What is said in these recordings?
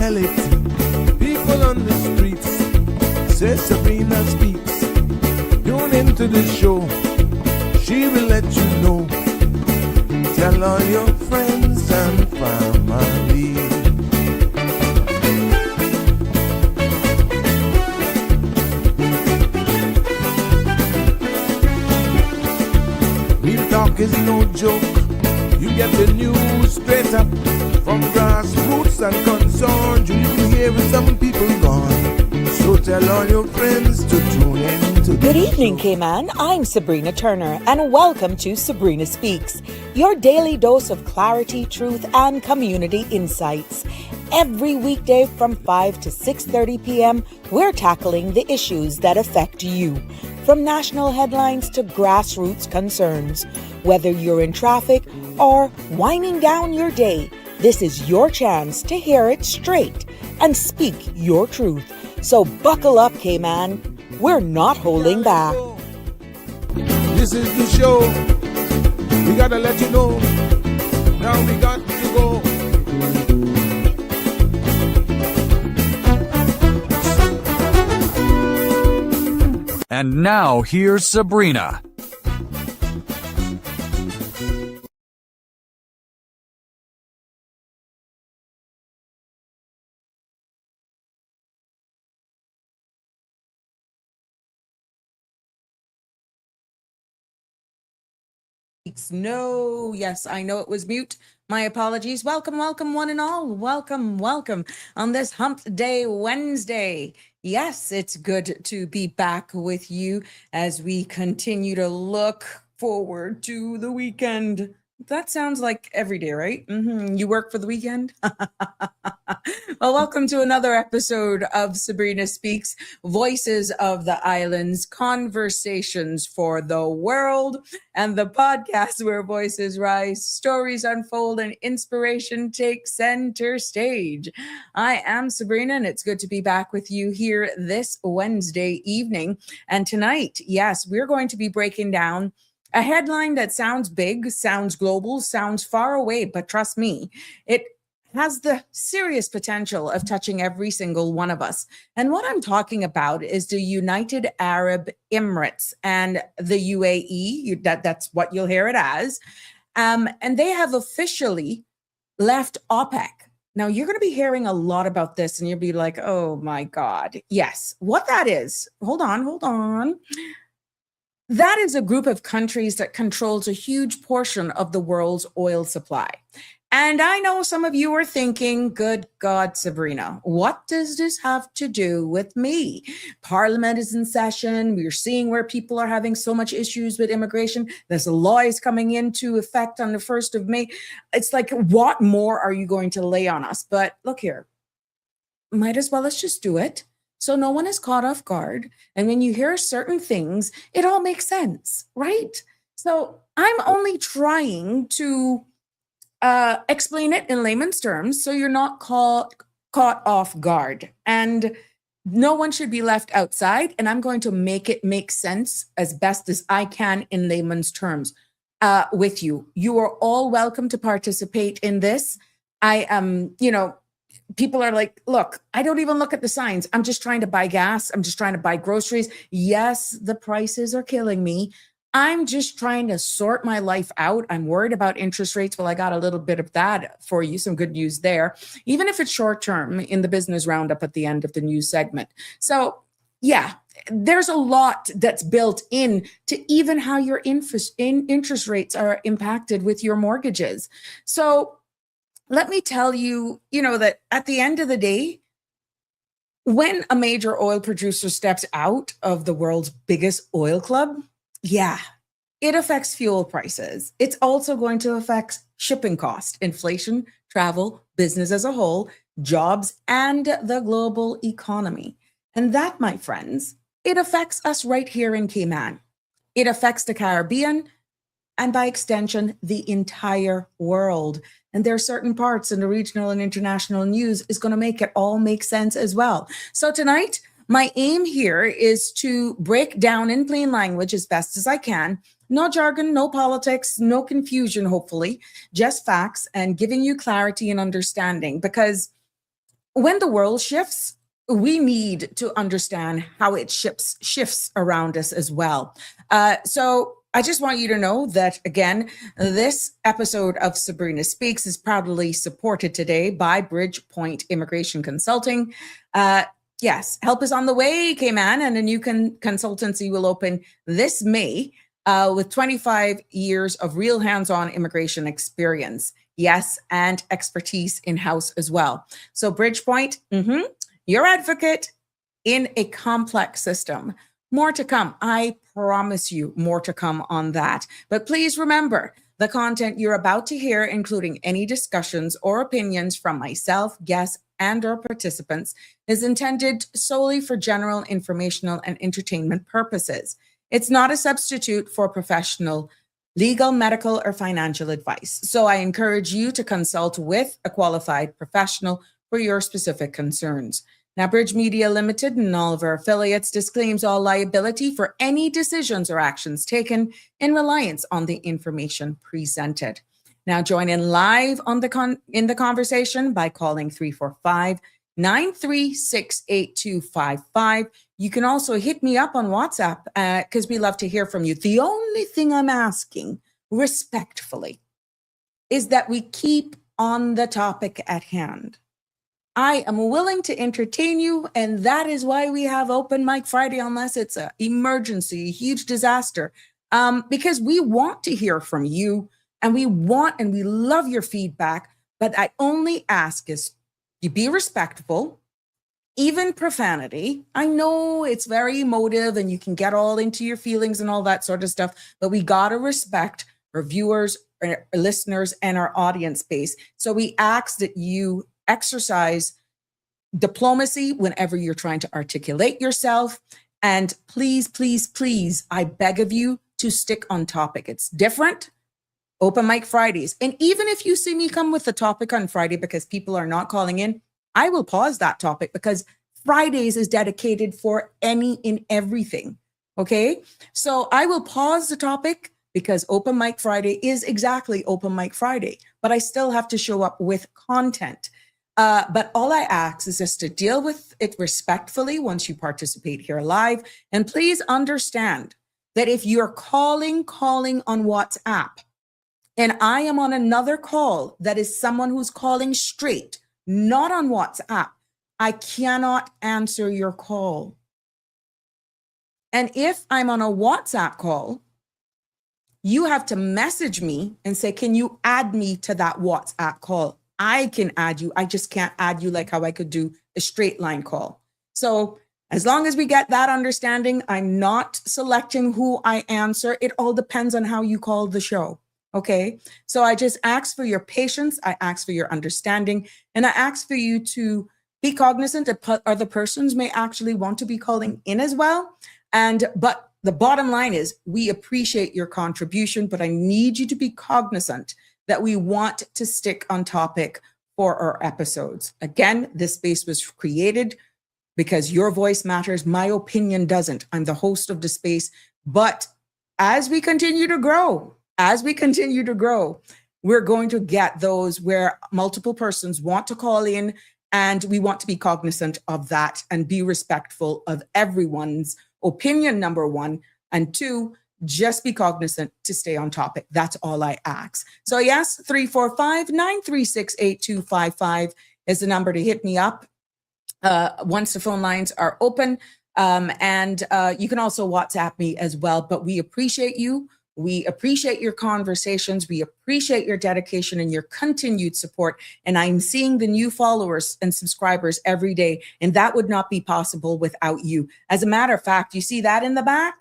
tell it. People on the streets say Sabrina speaks. Tune into the show, she will let you know. Tell all your friends and family. Real talk is no joke. You get the news straight up from grassroots and concerns. You can hear with some people gone. So tell all your friends to tune in to Good evening, Cayman. I'm Sabrina Turner, and welcome to Sabrina Speaks, your daily dose of clarity, truth, and community insights. Every weekday from 5 to 6:30 p.m., we're tackling the issues that affect you, from national headlines to grassroots concerns. Whether you're in traffic or winding down your day, this is your chance to hear it straight and speak your truth. So buckle up, Cayman. We're not holding back. This is the show. We gotta let you know. Now we got to go. And now here's Sabrina. No, yes, I know it was mute. My apologies. Welcome, welcome, one and all. Welcome, welcome on this Hump Day Wednesday. Yes, it's good to be back with you as we continue to look forward to the weekend. That sounds like every day, right? You work for the weekend? Well, welcome to another episode of Sabrina Speaks, Voices of the Islands, Conversations for the World, and the podcast where voices rise, stories unfold, and inspiration takes center stage. I am Sabrina, and it's good to be back with you here this Wednesday evening. And tonight, yes, we're going to be breaking down a headline that sounds big, sounds global, sounds far away, but trust me, it has the serious potential of touching every single one of us. And what I'm talking about is the United Arab Emirates and the UAE. That's what you'll hear it as. And they have officially left OPEC. Now, you're going to be hearing a lot about this, and you'll be like, oh my God. Yes, what that is. Hold on. That is a group of countries that controls a huge portion of the world's oil supply. And I know some of you are thinking, good God, Sabrina, what does this have to do with me? Parliament is in session. We're seeing where people are having so much issues with immigration. There's laws coming into effect on the 1st of May. It's like, what more are you going to lay on us? But look here, might as well, let's just do it. So no one is caught off guard. And when you hear certain things, it all makes sense, right? So I'm only trying to explain it in layman's terms so you're not caught off guard. And no one should be left outside. And I'm going to make it make sense as best as I can in layman's terms with you. You are all welcome to participate in this. I am, people are like, look, I don't even look at the signs. I'm just trying to buy gas. I'm just trying to buy groceries. Yes, the prices are killing me. I'm just trying to sort my life out. I'm worried about interest rates. Well, I got a little bit of that for you, some good news there, even if it's short term in the business roundup at the end of the news segment. So yeah, there's a lot that's built in to even how your interest rates are impacted with your mortgages. So let me tell you, that at the end of the day, when a major oil producer steps out of the world's biggest oil club, yeah, it affects fuel prices. It's also going to affect shipping cost, inflation, travel, business as a whole, jobs, and the global economy. And that, my friends, it affects us right here in Cayman. It affects the Caribbean, and by extension, the entire world. And there are certain parts in the regional and international news is going to make it all make sense as well. So tonight, my aim here is to break down in plain language as best as I can. No jargon, no politics, no confusion, hopefully, just facts and giving you clarity and understanding. Because when the world shifts, we need to understand how it shifts around us as well. So I just want you to know that, again, this episode of Sabrina Speaks is proudly supported today by Bridgepoint Immigration Consulting. Yes, help is on the way, Cayman, and a new consultancy will open this May with 25 years of real hands-on immigration experience. Yes, and expertise in-house as well. So Bridgepoint, your advocate in a complex system. More to come. I promise you more to come on that. But please remember, the content you're about to hear, including any discussions or opinions from myself, guests, and or participants, is intended solely for general informational and entertainment purposes. It's not a substitute for professional legal, medical, or financial advice. So I encourage you to consult with a qualified professional for your specific concerns. Now, Bridge Media Limited and all of our affiliates disclaims all liability for any decisions or actions taken in reliance on the information presented. Now, join in live on in the conversation by calling 345-936-8255. You can also hit me up on WhatsApp because we love to hear from you. The only thing I'm asking respectfully is that we keep on the topic at hand. I am willing to entertain you, and that is why we have Open Mic Friday, unless it's an emergency, a huge disaster, because we want to hear from you, and we love your feedback, but I only ask is you be respectful, even profanity. I know it's very emotive, and you can get all into your feelings and all that sort of stuff, but we got to respect our viewers, our listeners, and our audience base. So we ask that you exercise diplomacy whenever you're trying to articulate yourself. And please, please, please, I beg of you to stick on topic. It's different. Open Mic Fridays. And even if you see me come with a topic on Friday because people are not calling in, I will pause that topic because Fridays is dedicated for any and everything. Okay. So I will pause the topic because Open Mic Friday is exactly Open Mic Friday, but I still have to show up with content. But all I ask is just to deal with it respectfully once you participate here live. And please understand that if you're calling on WhatsApp, and I am on another call that is someone who's calling straight, not on WhatsApp, I cannot answer your call. And if I'm on a WhatsApp call, you have to message me and say, can you add me to that WhatsApp call? I can add you. I just can't add you like how I could do a straight line call. So as long as we get that understanding, I'm not selecting who I answer. It all depends on how you call the show. Okay. So I just ask for your patience. I ask for your understanding. And I ask for you to be cognizant that other persons may actually want to be calling in as well. But the bottom line is we appreciate your contribution, but I need you to be cognizant that we want to stick on topic for our episodes. Again, this space was created because your voice matters. My opinion doesn't. I'm the host of the space. But as we continue to grow, we're going to get those where multiple persons want to call in, and we want to be cognizant of that and be respectful of everyone's opinion, number one, and two, just be cognizant to stay on topic. That's all I ask. So yes, 345-936-8255 is the number to hit me up once the phone lines are open. And you can also WhatsApp me as well, but we appreciate you. We appreciate your conversations. We appreciate your dedication and your continued support. And I'm seeing the new followers and subscribers every day. And that would not be possible without you. As a matter of fact, you see that in the back?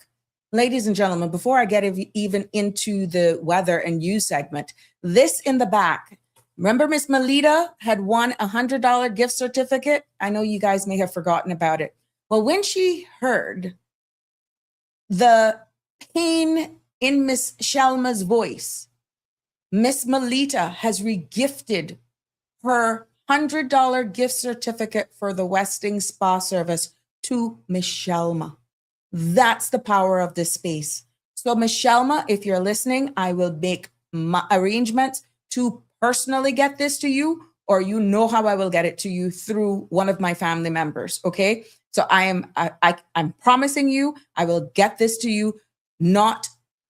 Ladies and gentlemen, before I get even into the weather and news segment, this in the back, remember Miss Melita had won a $100 gift certificate? I know you guys may have forgotten about it. Well, when she heard the pain in Miss Shalma's voice, Miss Melita has regifted her $100 gift certificate for the Westing Spa Service to Miss Shalma. That's the power of this space. So Miss Shalma, if you're listening, I will make my arrangements to personally get this to you, or you know how I will get it to you through one of my family members. Okay. So I'm promising you, I will get this to you no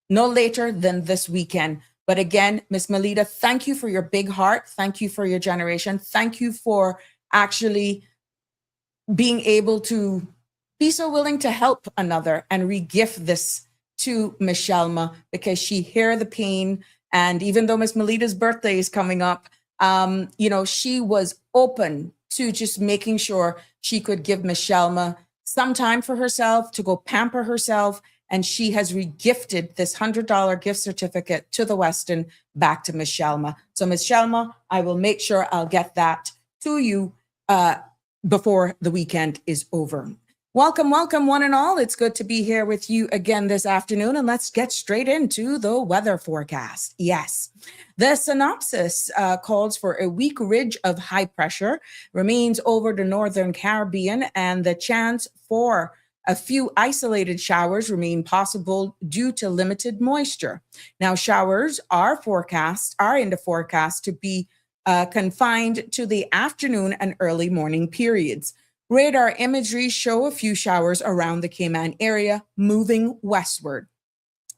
later than this weekend. But again, Miss Melita, thank you for your big heart. Thank you for your generation. Thank you for actually being able to be so willing to help another and regift this to Miss Shelma, because she hear the pain. And even though Miss Melita's birthday is coming up, she was open to just making sure she could give Miss Shelma some time for herself to go pamper herself. And she has regifted this $100 gift certificate to the Westin back to Miss Shelma. So Miss Shelma, I will make sure I'll get that to you before the weekend is over. Welcome, welcome, one and all. It's good to be here with you again this afternoon, and let's get straight into the weather forecast. Yes, the synopsis calls for a weak ridge of high pressure remains over the northern Caribbean, and the chance for a few isolated showers remain possible due to limited moisture. Now, showers are in the forecast to be confined to the afternoon and early morning periods. Radar imagery show a few showers around the Cayman area moving westward.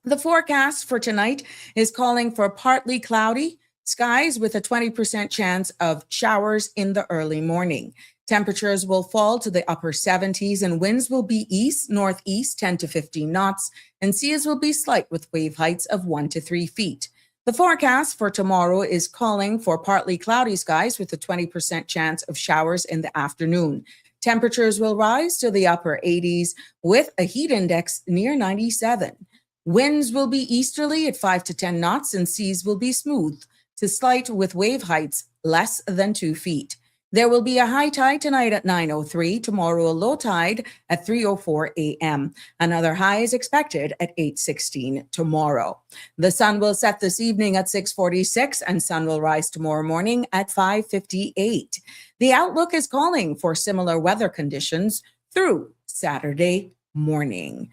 The forecast for tonight is calling for partly cloudy skies with a 20% chance of showers in the early morning. Temperatures will fall to the upper 70s and winds will be east-northeast 10 to 15 knots, and seas will be slight with wave heights of 1 to 3 feet. The forecast for tomorrow is calling for partly cloudy skies with a 20% chance of showers in the afternoon. Temperatures will rise to the upper 80s with a heat index near 97. Winds will be easterly at 5 to 10 knots, and seas will be smooth to slight with wave heights less than 2 feet. There will be a high tide tonight at 9:03, tomorrow a low tide at 3:04 a.m. Another high is expected at 8:16 tomorrow. The sun will set this evening at 6:46 and sun will rise tomorrow morning at 5:58. The outlook is calling for similar weather conditions through Saturday morning.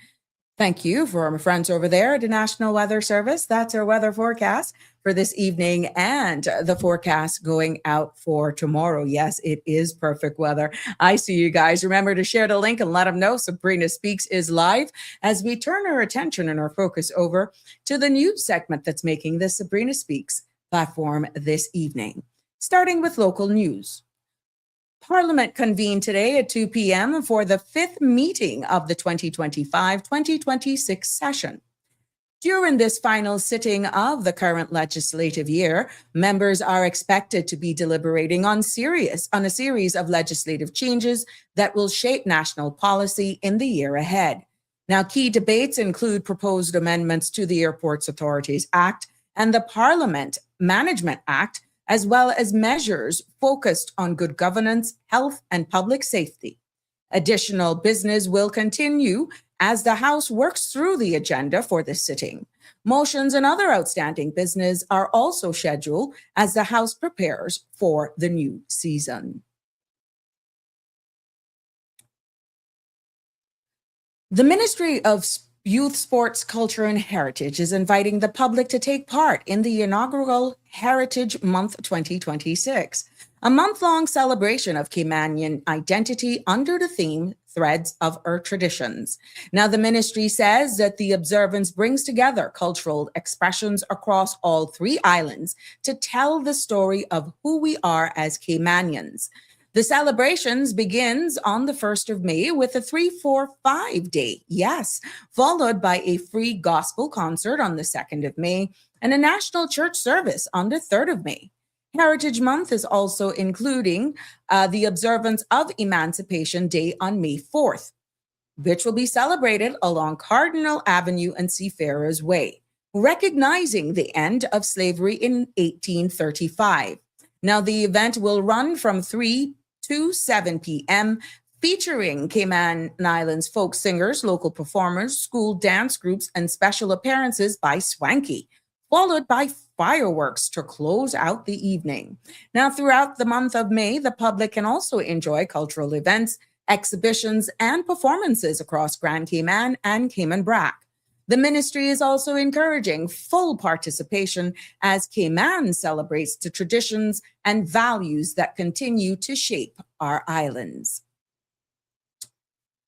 Thank you for my friends over there at the National Weather Service. That's our weather forecast for this evening and the forecast going out for tomorrow. Yes, it is perfect weather. I see you guys. Remember to share the link and let them know Sabrina Speaks is live as we turn our attention and our focus over to the news segment that's making the Sabrina Speaks platform this evening. Starting with local news. Parliament convened today at 2 p.m. for the fifth meeting of the 2025-2026 session. During this final sitting of the current legislative year, members are expected to be deliberating on a series of legislative changes that will shape national policy in the year ahead. Now, key debates include proposed amendments to the Airports Authorities Act and the Parliament Management Act, as well as measures focused on good governance, health, and public safety. Additional business will continue as the House works through the agenda for this sitting. Motions and other outstanding business are also scheduled as the House prepares for the new season. The Ministry of Youth, Sports, Culture, and Heritage is inviting the public to take part in the inaugural Heritage Month 2026, a month-long celebration of Caymanian identity under the theme Threads of Our Traditions. Now, the ministry says that the observance brings together cultural expressions across all three islands to tell the story of who we are as Caymanians. The celebrations begins on the 1st of May with a 3-4-5 day, followed by a free gospel concert on the 2nd of May and a national church service on the 3rd of May. Heritage Month is also including the observance of Emancipation Day on May 4th, which will be celebrated along Cardinal Avenue and Seafarers Way, recognizing the end of slavery in 1835. Now, the event will run from 3 to 7 p.m., featuring Cayman Islands folk singers, local performers, school dance groups, and special appearances by Swanky, followed by fireworks to close out the evening. Now, throughout the month of May, the public can also enjoy cultural events, exhibitions, and performances across Grand Cayman and Cayman Brac. The ministry is also encouraging full participation as Cayman celebrates the traditions and values that continue to shape our islands.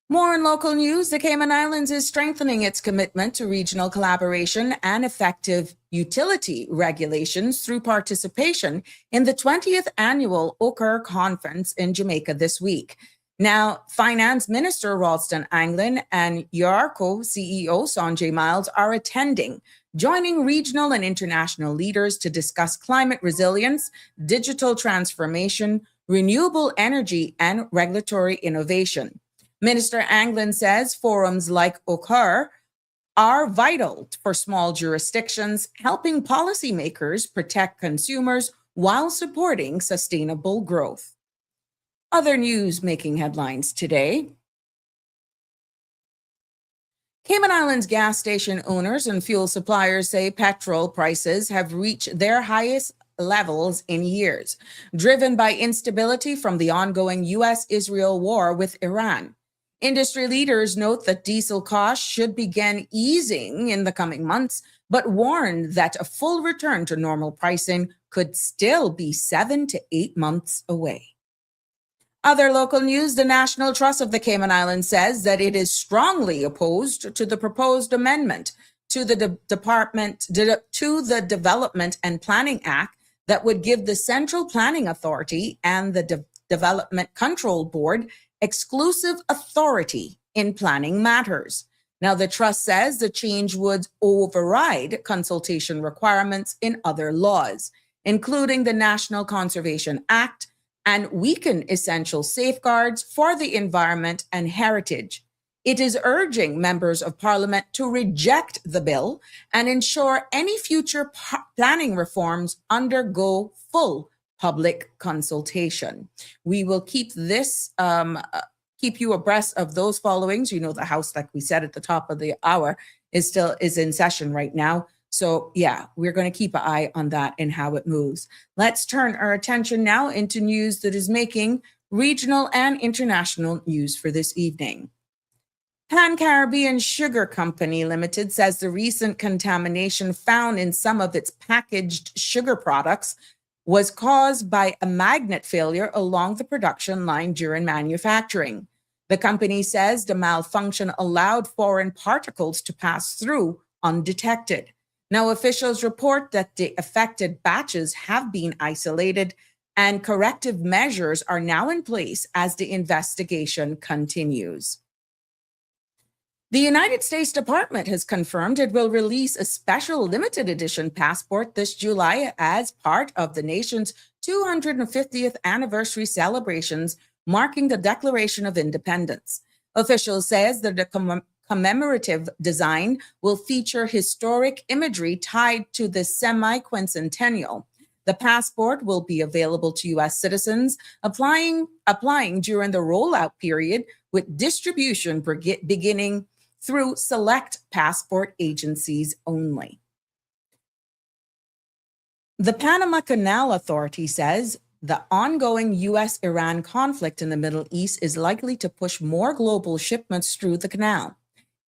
More in local news, the Cayman Islands is strengthening its commitment to regional collaboration and effective utility regulations through participation in the 20th annual OPEC conference in Jamaica this week. Now, Finance Minister Ralston Anglin and UARCO CEO Sanjay Miles are attending, joining regional and international leaders to discuss climate resilience, digital transformation, renewable energy, and regulatory innovation. Minister Anglin says forums like OPEC are vital for small jurisdictions, helping policymakers protect consumers while supporting sustainable growth. Other news making headlines today. Cayman Islands gas station owners and fuel suppliers say petrol prices have reached their highest levels in years, driven by instability from the ongoing U.S.-Israel war with Iran. Industry leaders note that diesel costs should begin easing in the coming months, but warn that a full return to normal pricing could still be 7 to 8 months away. Other local news, the National Trust of the Cayman Islands says that it is strongly opposed to the proposed amendment to the Development and Planning Act that would give the Central Planning Authority and the Development Control Board exclusive authority in planning matters. Now, the trust says the change would override consultation requirements in other laws, including the National Conservation Act, and weaken essential safeguards for the environment and heritage. It is urging members of Parliament to reject the bill and ensure any future planning reforms undergo full public consultation. We will keep this, keep you abreast of those followings. You know, the House, like we said at the top of the hour, is in session right now. So yeah, we're going to keep an eye on that and how it moves. Let's turn our attention now into news that is making regional and international news for this evening. Pan-Caribbean Sugar Company Limited says the recent contamination found in some of its packaged sugar products was caused by a magnet failure along the production line during manufacturing. The company says the malfunction allowed foreign particles to pass through undetected. Now, officials report that the affected batches have been isolated and corrective measures are now in place as the investigation continues. The United States Department has confirmed it will release a special limited edition passport this July as part of the nation's 250th anniversary celebrations marking the Declaration of Independence. Officials says that the commemorative design will feature historic imagery tied to the semi-quincentennial. The passport will be available to U.S. citizens applying during the rollout period, with distribution beginning through select passport agencies only. The Panama Canal Authority says the ongoing U.S.-Iran conflict in the Middle East is likely to push more global shipments through the canal.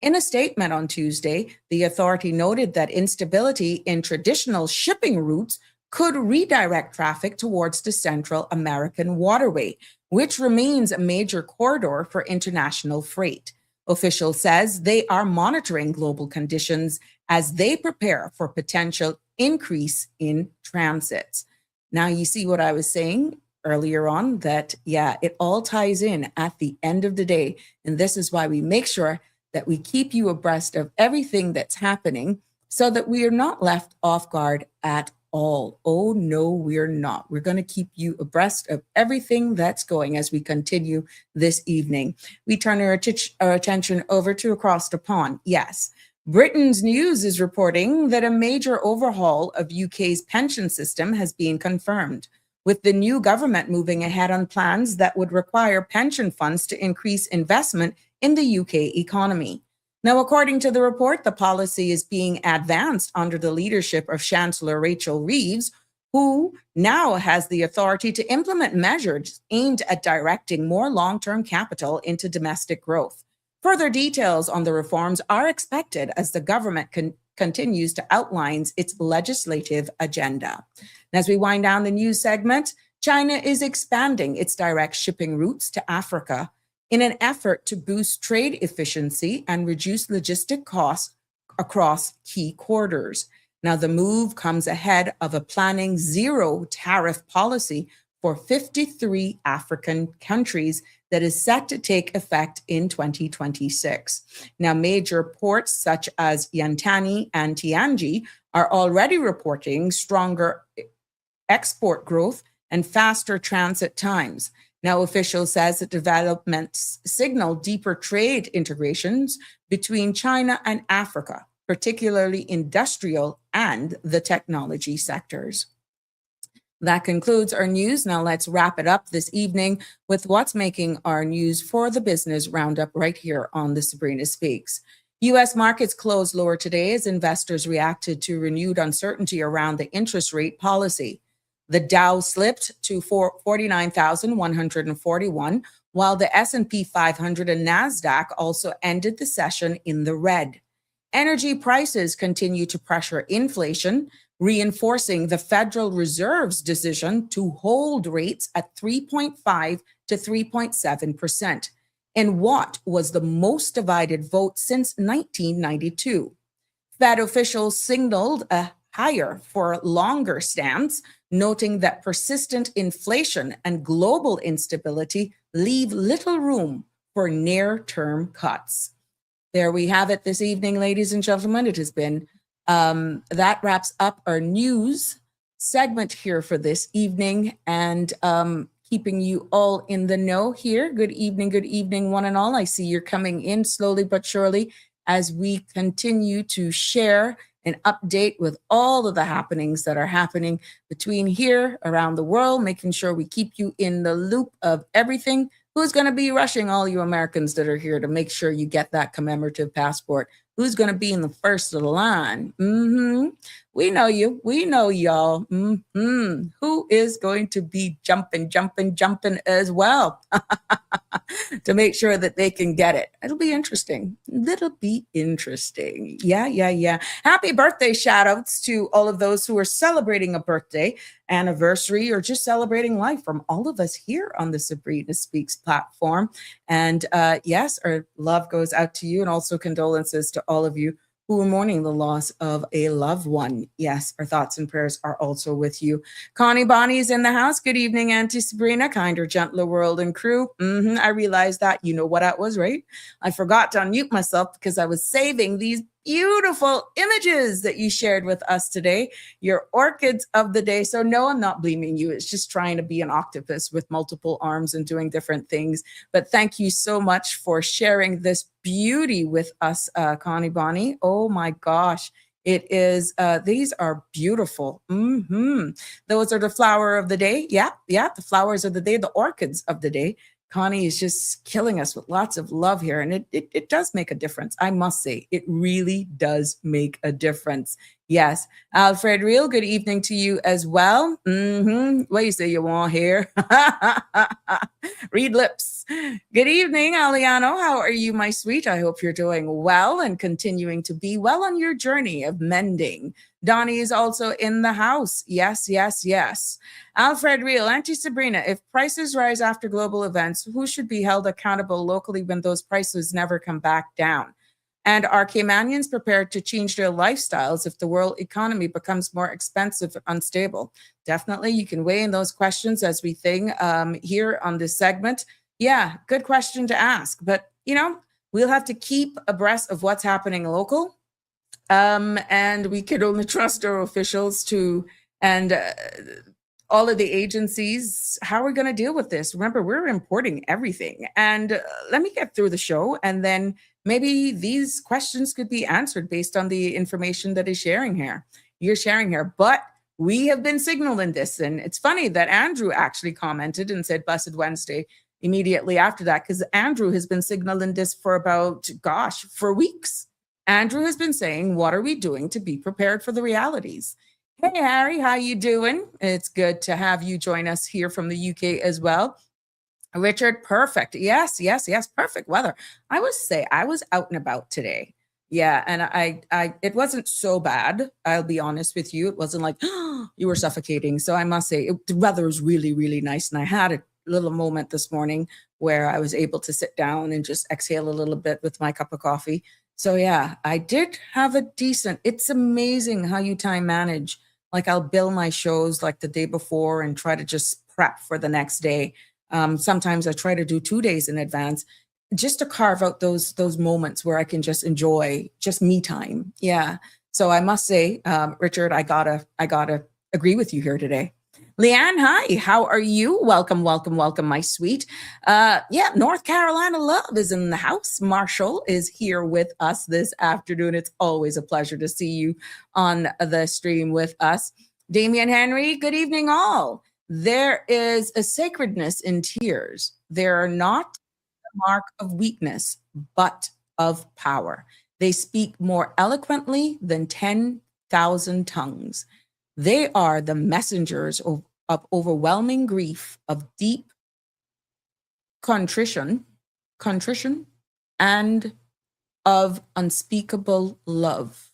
In a statement on Tuesday, the authority noted that instability in traditional shipping routes could redirect traffic towards the Central American waterway, which remains a major corridor for international freight. Official says they are monitoring global conditions as they prepare for potential increase in transits. Now, you see what I was saying earlier on, that, yeah, it all ties in at the end of the day. And this is why we make sure that we keep you abreast of everything that's happening so that we are not left off guard at all. Oh, no, we're not. We're going to keep you abreast of everything that's going as we continue this evening. We turn our attention over to across the pond. Yes, Britain's News is reporting that a major overhaul of UK's pension system has been confirmed, with the new government moving ahead on plans that would require pension funds to increase investment in the UK economy. Now, according to the report, the policy is being advanced under the leadership of Chancellor Rachel Reeves, who now has the authority to implement measures aimed at directing more long-term capital into domestic growth. Further details on the reforms are expected as the government continues to outline its legislative agenda. And as we wind down the news segment, China is expanding its direct shipping routes to Africa in an effort to boost trade efficiency and reduce logistic costs across key corridors. Now, the move comes ahead of a planning zero tariff policy for 53 African countries that is set to take effect in 2026. Now, major ports such as Yantani and Tianji are already reporting stronger export growth and faster transit times. Now, officials says that developments signal deeper trade integrations between China and Africa, particularly industrial and the technology sectors. That concludes our news. Now let's wrap it up this evening with what's making our news for the business roundup right here on the Sabrina Speaks. U.S. markets closed lower today as investors reacted to renewed uncertainty around the interest rate policy. The Dow slipped to 49,141, while the S&P 500 and NASDAQ also ended the session in the red. Energy prices continue to pressure inflation, reinforcing the Federal Reserve's decision to hold rates at 3.5 to 3.7%, in what was the most divided vote since 1992. Fed officials signaled a higher for longer stance, noting that persistent inflation and global instability leave little room for near-term cuts. There we have it this evening, ladies and gentlemen. It has been that wraps up our news segment here for this evening, and keeping you all in the know here. Good evening, one and all. I see you're coming in slowly but surely as we continue to share and update with all of the happenings that are happening between here around the world, making sure we keep you in the loop of everything. Who's going to be rushing all you Americans that are here to make sure you get that commemorative passport? Who's going to be in the first of the line? We know you. We know y'all. Who is going to be jumping as well to make sure that they can get it? It'll be interesting. Yeah. Happy birthday shout outs to all of those who are celebrating a birthday, anniversary, or just celebrating life from all of us here on the Sabrina Speaks platform. And yes, our love goes out to you, and also condolences to all of you who are mourning the loss of a loved one. Yes, our thoughts and prayers are also with you. Connie Bonnie's in the house. Good evening, Auntie Sabrina. Kinder, gentler world and crew. I realized that. You know what that was, right? I forgot to unmute myself because I was saving these beautiful images that you shared with us today, your orchids of the day. So no, I'm not blaming you. It's just trying to be an octopus with multiple arms and doing different things. But thank you so much for sharing this beauty with us, Connie Bonnie. Oh my gosh. It is, these are beautiful. Those are the flower of the day. Yeah, the flowers of the day, the orchids of the day. Connie is just killing us with lots of love here. And it does make a difference. I must say, it really does make a difference. Yes. Alfred Real, good evening to you as well. What you say you want here? Read lips. Good evening, Aliano. How are you, my sweet? I hope you're doing well and continuing to be well on your journey of mending. Donnie is also in the house. Yes. Alfred Real, Auntie Sabrina, if prices rise after global events, who should be held accountable locally when those prices never come back down? And are Caymanians prepared to change their lifestyles if the world economy becomes more expensive and unstable? Definitely, you can weigh in those questions as we think here on this segment. Yeah, good question to ask. But, we'll have to keep abreast of what's happening local. And we could only trust our officials and all of the agencies. How are we going to deal with this? Remember, we're importing everything. And let me get through the show, and then maybe these questions could be answered based on the information that you're sharing here. But we have been signaling this. And it's funny that Andrew actually commented and said Blessed Wednesday immediately after that, because Andrew has been signaling this for for weeks. Andrew has been saying, what are we doing to be prepared for the realities? Hey, Harry, how you doing? It's good to have you join us here from the UK as well. Richard, perfect. Yes, yes, yes, perfect weather. I would say I was out and about today. Yeah, and it wasn't so bad. I'll be honest with you. It wasn't like you were suffocating. So I must say the weather was really, really nice. And I had a little moment this morning where I was able to sit down and just exhale a little bit with my cup of coffee. So yeah, I did have a decent. It's amazing how you time manage. Like I'll bill my shows like the day before and try to just prep for the next day. Sometimes I try to do 2 days in advance just to carve out those moments where I can just enjoy just me time. Yeah. So I must say, Richard, I gotta agree with you here today. Leanne, hi, how are you? Welcome, welcome, welcome, my sweet. Yeah, North Carolina love is in the house. Marshall is here with us this afternoon. It's always a pleasure to see you on the stream with us. Damian Henry, good evening, all. There is a sacredness in tears. They are not the mark of weakness, but of power. They speak more eloquently than 10,000 tongues. They are the messengers of overwhelming grief, of deep contrition, and of unspeakable love.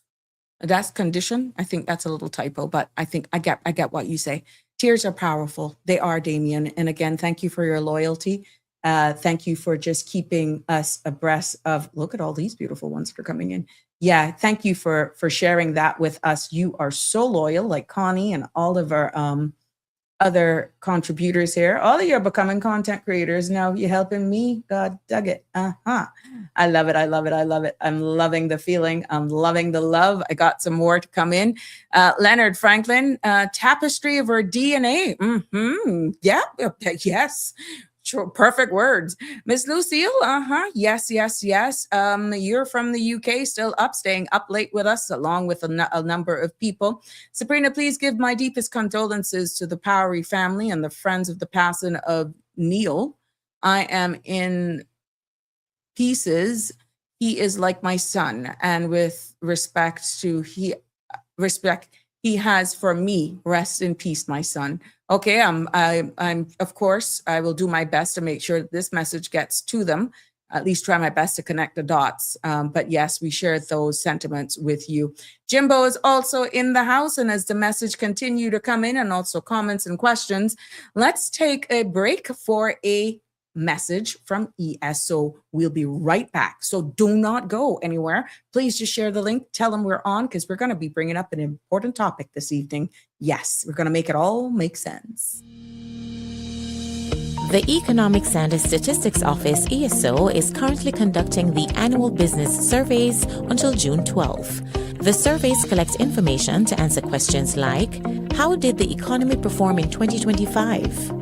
That's condition. I think that's a little typo, but I think I get what you say. Tears are powerful. They are, Damien. And again, thank you for your loyalty. Thank you for just keeping us abreast of, look at all these beautiful ones that are coming in. Yeah, thank you for sharing that with us. You are so loyal, like Connie and all of our other contributors here. All of you are becoming content creators now. You're helping me. God dug it. I love it. I love it. I love it. I'm loving the feeling. I'm loving the love. I got some more to come in. Leonard Franklin, tapestry of our DNA. Yeah. Yes. Sure, perfect words. Miss Lucille, yes, yes, yes. You're from the UK, still up, staying up late with us, along with a number of people. Sabrina, please give my deepest condolences to the Powery family and the friends of the passing of Neil. I am in pieces. He is like my son, and with respect he has for me, rest in peace, my son. Okay, I'm of course I will do my best to make sure that this message gets to them. At least try my best to connect the dots. But yes, we share those sentiments with you. Jimbo is also in the house, and as the message continue to come in, and also comments and questions, let's take a break for a message from ESO. We'll be right back. So do not go anywhere. Please just share the link. Tell them we're on, because we're going to be bringing up an important topic this evening. Yes, we're going to make it all make sense. The Economics and Statistics Office, ESO, is currently conducting the annual business surveys until June 12. The surveys collect information to answer questions like, how did the economy perform in 2025?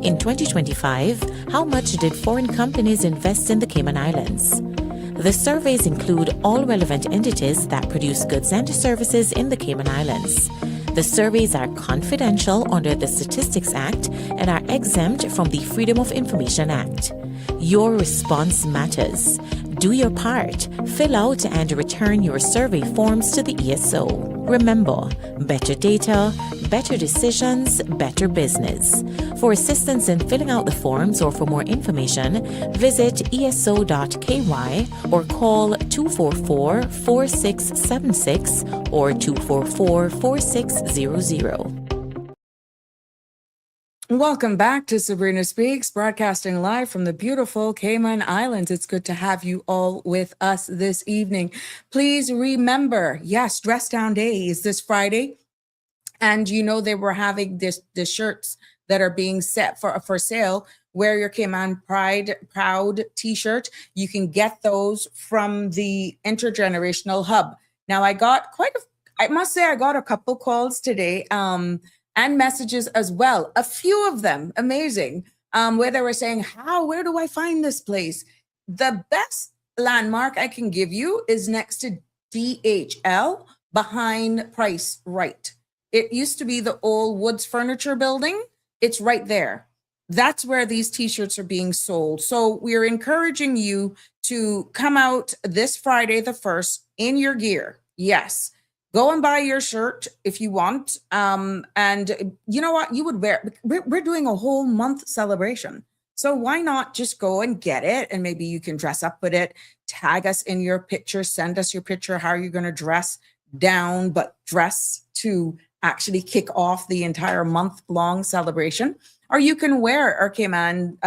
In 2025, how much did foreign companies invest in the Cayman Islands? The surveys include all relevant entities that produce goods and services in the Cayman Islands. The surveys are confidential under the Statistics Act and are exempt from the Freedom of Information Act. Your response matters. Do your part. Fill out and return your survey forms to the ESO. Remember, better data, better decisions, better business. For assistance in filling out the forms or for more information, visit eso.ky or call 244-4676 or 244-4600. Welcome back to Sabrina Speaks, broadcasting live from the beautiful Cayman Islands. It's good to have you all with us this evening. Please remember, yes, Dress Down Day is this Friday. And you know they were having the shirts that are being set for sale. Wear Your Cayman Proud t-shirt. You can get those from the Intergenerational Hub. Now I got I must say I got a couple calls today, and messages as well. A few of them, amazing, where they were saying, where do I find this place? The best landmark I can give you is next to DHL behind Price Right. It used to be the old Woods Furniture Building. It's right there. That's where these t-shirts are being sold. So we're encouraging you to come out this Friday, the 1st, in your gear. Yes. Go and buy your shirt if you want. And you know what? You would wear. We're doing a whole month celebration. So why not just go and get it? And maybe you can dress up with it, tag us in your picture, send us your picture, how you're going to dress down, but dress to actually kick off the entire month-long celebration. Or you can wear our Caymanian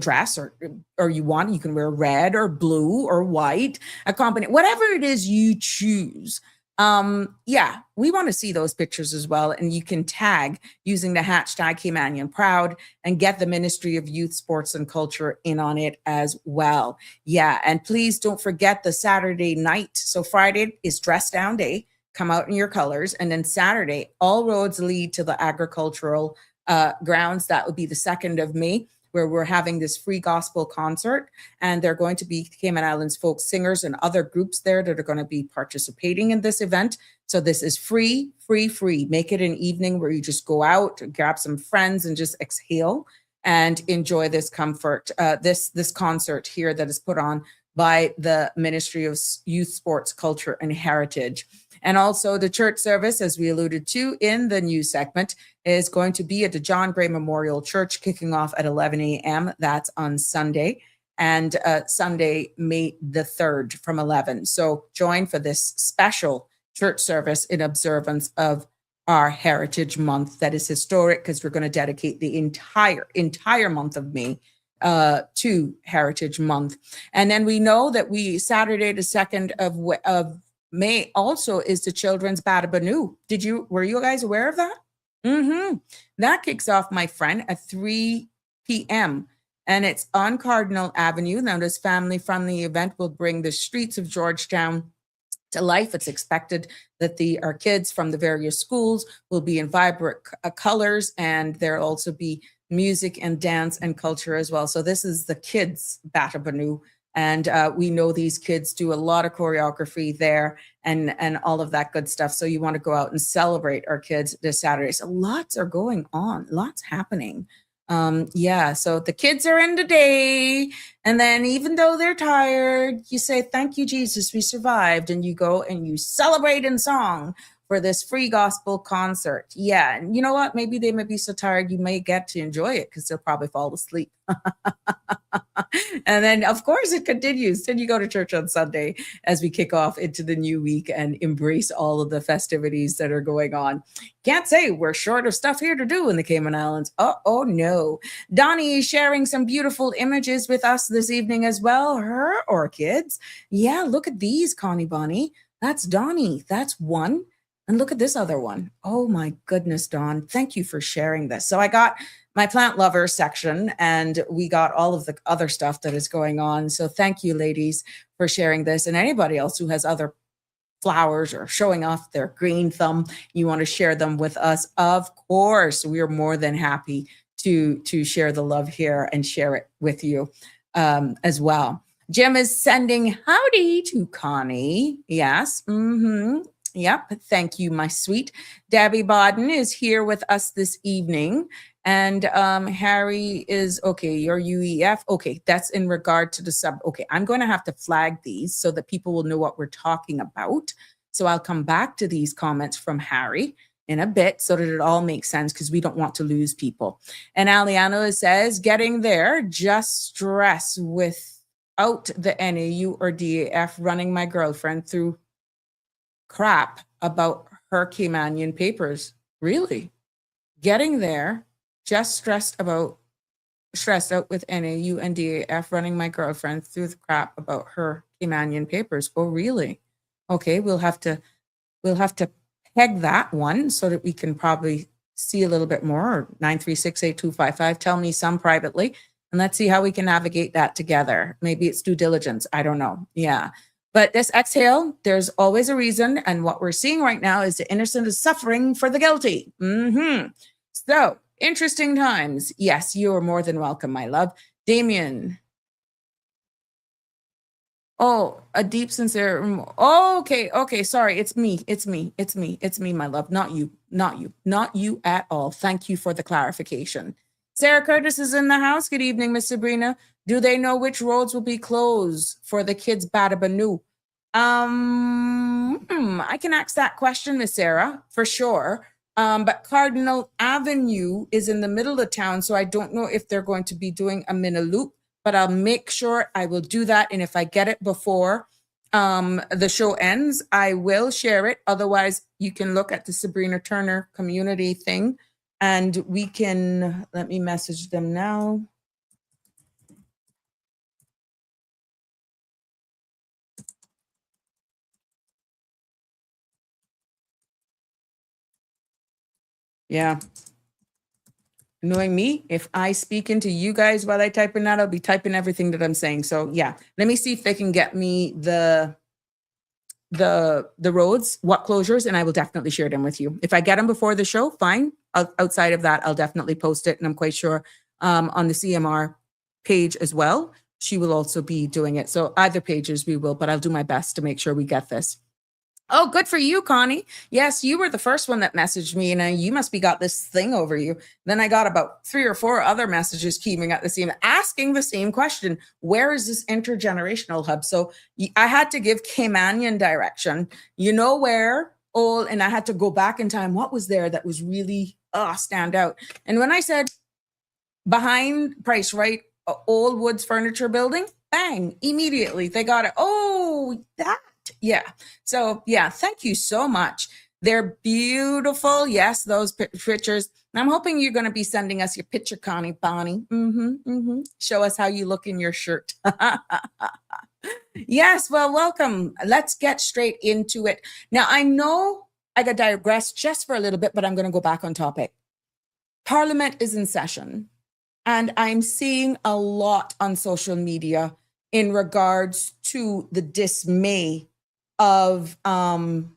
dress, or you can wear red or blue or white, a combination, whatever it is you choose. Yeah, we want to see those pictures as well. And you can tag using the hashtag Caymanian Proud and get the Ministry of Youth, Sports and Culture in on it as well. Yeah, and please don't forget the Saturday night. So Friday is dress down day. Come out in your colors. And then Saturday, all roads lead to the agricultural grounds. That would be the 2nd of May, where we're having this free gospel concert. And they're going to be Cayman Islands folk singers and other groups there that are going to be participating in this event. So this is free. Make it an evening where you just go out, grab some friends and just exhale and enjoy this comfort, this concert here that is put on by the Ministry of Youth, Sports, Culture and Heritage. And also the church service, as we alluded to in the news segment, is going to be at the John Gray Memorial Church, kicking off at 11 a.m. That's on Sunday, and Sunday, May the 3rd from 11. So join for this special church service in observance of our Heritage Month that is historic, because we're going to dedicate the entire month of May to Heritage Month. And then we know that Saturday the 2nd of May also is the Children's Badabanu. Were you guys aware of that? That kicks off, my friend, at 3 p.m. and it's on Cardinal Avenue. Now, this family-friendly event will bring the streets of Georgetown to life. It's expected that our kids from the various schools will be in vibrant colors, and there'll also be music and dance and culture as well. So this is the kids' Badabanu. And we know these kids do a lot of choreography there and all of that good stuff. So you want to go out and celebrate our kids this Saturday. So lots are going on, lots happening. Yeah, so the kids are in today. And then even though they're tired, you say, thank you, Jesus, we survived. And you go and you celebrate in song for this free gospel concert. Yeah, and you know what? Maybe they may be so tired, you may get to enjoy it because they'll probably fall asleep. And then, of course, it continues. Then you go to church on Sunday as we kick off into the new week and embrace all of the festivities that are going on. Can't say we're short of stuff here to do in the Cayman Islands. Oh, no. Donnie is sharing some beautiful images with us this evening as well. Her orchids. Yeah, look at these, Connie Bonnie. That's Donnie. That's one. And look at this other one. Oh my goodness, Dawn. Thank you for sharing this. So I got my plant lover section and we got all of the other stuff that is going on. So thank you, ladies, for sharing this. And anybody else who has other flowers or showing off their green thumb, you want to share them with us, of course, we are more than happy to share the love here and share it with you as well. Jim is sending howdy to Connie. Yes. Yep. Thank you, my sweet. Debbie Bodden is here with us this evening. And Harry is, okay, your UEF. Okay, that's in regard to the sub. Okay, I'm going to have to flag these so that people will know what we're talking about. So I'll come back to these comments from Harry in a bit so that it all makes sense, because we don't want to lose people. And Aliano says, getting there, just stress without the NAU or DAF running my girlfriend through crap about her Caymanian papers. Really? Getting there, just stressed out with NAU and DAF running my girlfriend through the crap about her Caymanian papers. Oh, really? Okay, we'll have to peg that one so that we can probably see a little bit more. 9368255. Tell me some privately, and let's see how we can navigate that together. Maybe it's due diligence. I don't know. Yeah. But this exhale, there's always a reason. And what we're seeing right now is the innocent is suffering for the guilty. So, interesting times. Yes, you are more than welcome, my love. Damien. Oh, a deep, sincere. Okay. Sorry. It's me, my love. Not you at all. Thank you for the clarification. Sarah Curtis is in the house. Good evening, Miss Sabrina. Do they know which roads will be closed for the kids' Badabanu? I can ask that question, Miss Sarah, for sure. But Cardinal Avenue is in the middle of town, so I don't know if they're going to be doing a mini loop, but I'll make sure I will do that. And if I get it before the show ends, I will share it. Otherwise, you can look at the Sabrina Turner community thing and we can, let me message them now. Yeah. Knowing me, if I speak into you guys while I type in that, I'll be typing everything that I'm saying. So yeah, let me see if they can get me the roads, what closures, and I will definitely share them with you. If I get them before the show, fine. Outside of that, I'll definitely post it. And I'm quite sure on the CMR page as well, she will also be doing it. So either pages we will, but I'll do my best to make sure we get this. Oh, good for you, Connie. Yes, you were the first one that messaged me, and you must be got this thing over you. Then I got about 3 or 4 other messages keeping at the same, asking the same question. Where is this intergenerational hub? So I had to give Cayman direction. You know where? All, and I had to go back in time. What was there that was really stand out? And when I said behind Price Right, Old Woods Furniture Building, bang, immediately they got it. Oh, that. Yeah. So yeah, thank you so much. They're beautiful. Yes, those pictures. I'm hoping you're going to be sending us your picture, Connie, Bonnie. Show us how you look in your shirt. Yes, well, welcome. Let's get straight into it. Now, I know I got digressed just for a little bit, but I'm going to go back on topic. Parliament is in session, and I'm seeing a lot on social media in regards to the dismay of an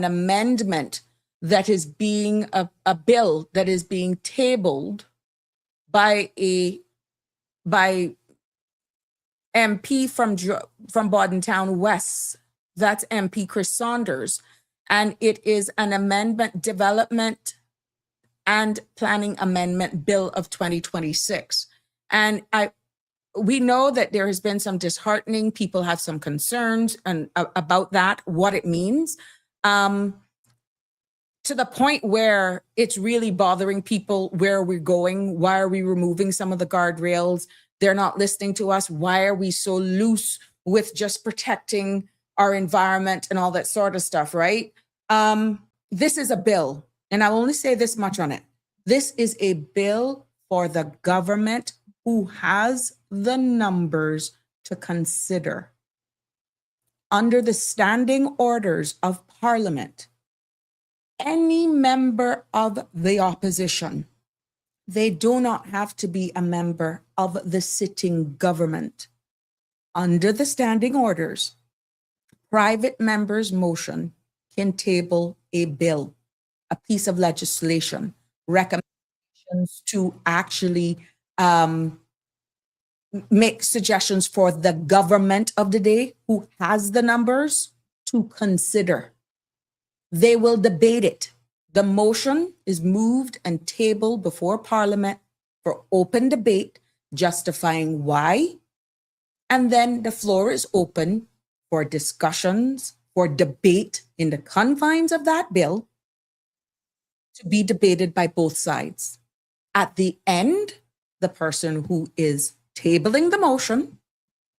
amendment that is being a bill that is being tabled by MP from Bordentown West. That's MP Chris Saunders, and it is an amendment, development and planning amendment bill of 2026. And we know that there has been some disheartening. People have some concerns and about that, what it means, to the point where it's really bothering people. Where are we going? Why are we removing some of the guardrails? They're not listening to us. Why are we so loose with just protecting our environment and all that sort of stuff, right? This is a bill, and I'll only say this much on it. This is a bill for the government who has the numbers to consider. Under the standing orders of Parliament, any member of the opposition, they do not have to be a member of the sitting government. Under the standing orders, private members' motion can table a bill, a piece of legislation, recommendations to actually make suggestions for the government of the day who has the numbers to consider. They will debate it. The motion is moved and tabled before Parliament for open debate, justifying why. And then the floor is open for discussions, for debate in the confines of that bill to be debated by both sides. At the end, the person who is tabling the motion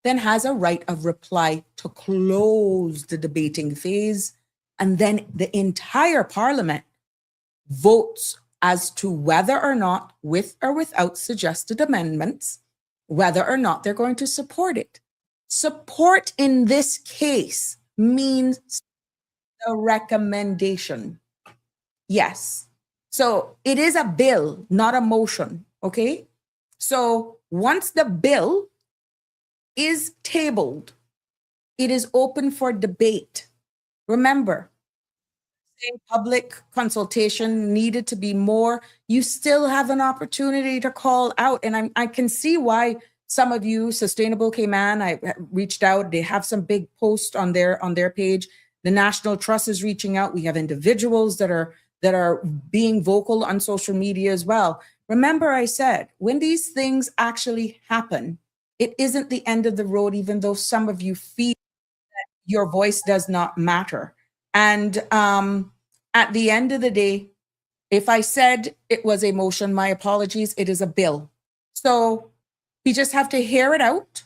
then has a right of reply to close the debating phase. And then the entire Parliament votes as to whether or not, with or without suggested amendments, whether or not they're going to support it. Support in this case means the recommendation. Yes. So it is a bill, not a motion. Okay. So once the bill is tabled, it is open for debate. Remember, public consultation needed to be more. You still have an opportunity to call out. And I can see why some of you, Sustainable Cayman, I reached out. They have some big posts on their page. The National Trust is reaching out. We have individuals that are being vocal on social media as well. Remember, I said, when these things actually happen, it isn't the end of the road, even though some of you feel that your voice does not matter. And at the end of the day, if I said it was a motion, my apologies, it is a bill. So we just have to hear it out.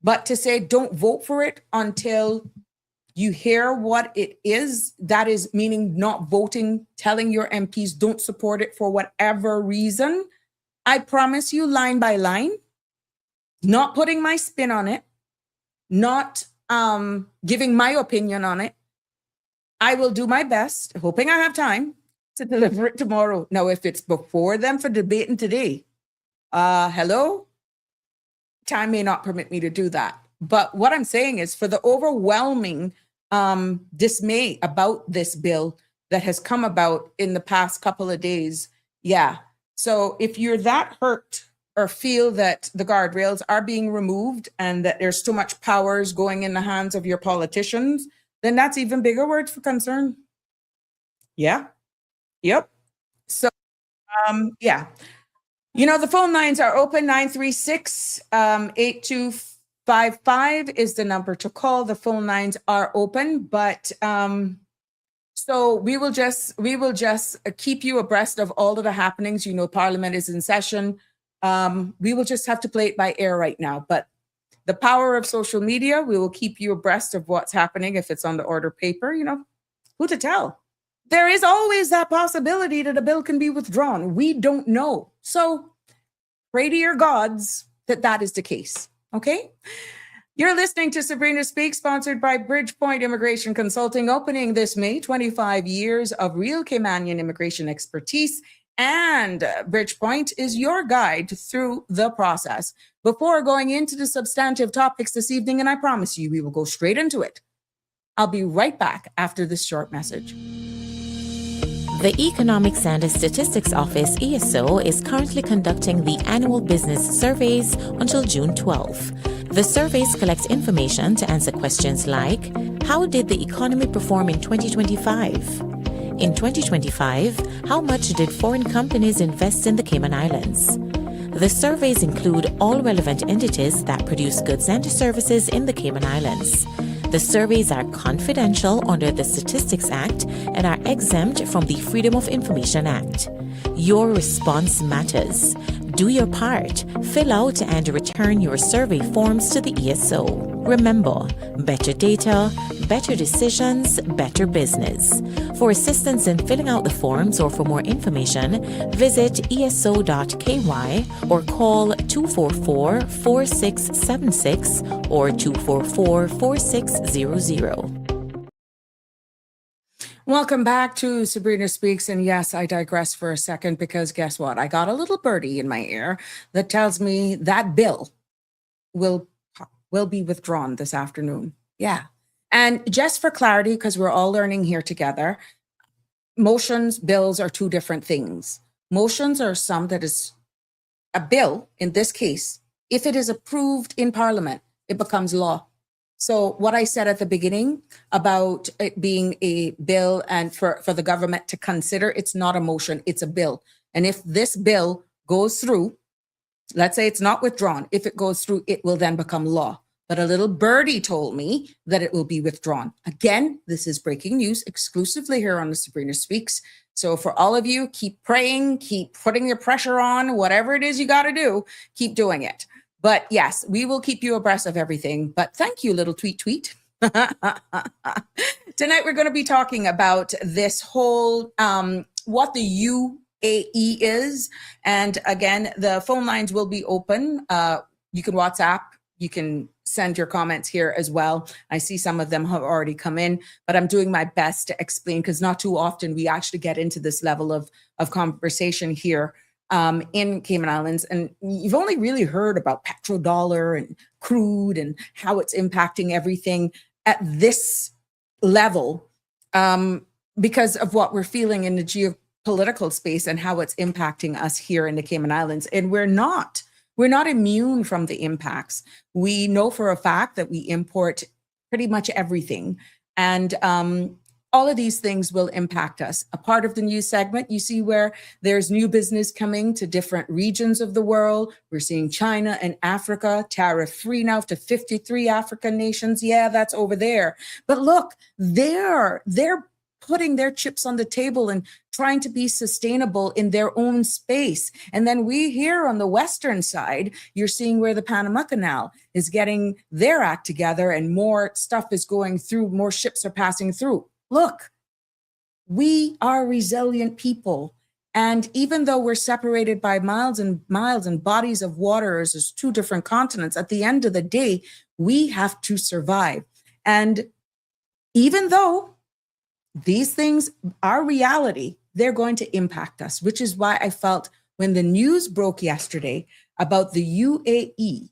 But to say don't vote for it until you hear what it is, that is meaning not voting, telling your MPs don't support it for whatever reason. I promise you, line by line, not putting my spin on it, not giving my opinion on it. I will do my best, hoping I have time to deliver it tomorrow. Now, if it's before them for debating today, hello? Time may not permit me to do that. But what I'm saying is, for the overwhelming dismay about this bill that has come about in the past couple of days, yeah. So if you're that hurt or feel that the guardrails are being removed and that there's too much powers going in the hands of your politicians, then that's even bigger words for concern. Yeah. Yep. So, yeah. You know, the phone lines are open. 936-8255 is the number to call. The phone lines are open, but so we will just keep you abreast of all of the happenings. You know, Parliament is in session. We will just have to play it by ear right now. But the power of social media, we will keep you abreast of what's happening. If it's on the order paper, you know, who to tell? There is always that possibility that a bill can be withdrawn. We don't know. So pray to your gods that that is the case. Okay? You're listening to Sabrina Speaks, sponsored by Bridgepoint Immigration Consulting, opening this May, 25 years of real Caymanian immigration expertise. And Bridgepoint is your guide through the process. Before going into the substantive topics this evening, and I promise you, we will go straight into it. I'll be right back after this short message. The Economics and Statistics Office, ESO, is currently conducting the annual business surveys until June 12. The surveys collect information to answer questions like, how did the economy perform in 2025? In 2025, how much did foreign companies invest in the Cayman Islands? The surveys include all relevant entities that produce goods and services in the Cayman Islands. The surveys are confidential under the Statistics Act and are exempt from the Freedom of Information Act. Your response matters. Do your part. Fill out and return your survey forms to the ESO. Remember, better data, better decisions, better business. For assistance in filling out the forms or for more information, visit eso.ky or call 244-4676 or 244-4600. Welcome back to Sabrina Speaks. And yes, I digress for a second because guess what? I got a little birdie in my ear that tells me that bill will be withdrawn this afternoon. Yeah. And just for clarity, because we're all learning here together, motions, bills are two different things. Motions are some that is a bill. In this case, if it is approved in Parliament, it becomes law. So what I said at the beginning about it being a bill and for the government to consider, it's not a motion, it's a bill. And if this bill goes through, let's say it's not withdrawn, if it goes through, it will then become law. But a little birdie told me that it will be withdrawn. Again, this is breaking news exclusively here on the Sabrina Speaks. So for all of you, keep praying, keep putting your pressure on, whatever it is you got to do, keep doing it. But yes, we will keep you abreast of everything. But thank you, little tweet. Tonight, we're going to be talking about this whole, what the UAE is. And again, the phone lines will be open. You can WhatsApp. You can send your comments here as well. I see some of them have already come in, but I'm doing my best to explain because not too often we actually get into this level of conversation here in Cayman Islands. And you've only really heard about petrodollar and crude and how it's impacting everything at this level because of what we're feeling in the geopolitical space and how it's impacting us here in the Cayman Islands. And we're not immune from the impacts. We know for a fact that we import pretty much everything. And all of these things will impact us. A part of the news segment, you see where there's new business coming to different regions of the world. We're seeing China and Africa tariff-free now to 53 African nations. Yeah, that's over there. But look, they're putting their chips on the table and trying to be sustainable in their own space. And then we here on the Western side, you're seeing where the Panama Canal is getting their act together and more stuff is going through, more ships are passing through. Look, we are resilient people. And even though we're separated by miles and miles and bodies of water as two different continents, at the end of the day, we have to survive. And even though these things are reality, they're going to impact us, which is why I felt when the news broke yesterday about the UAE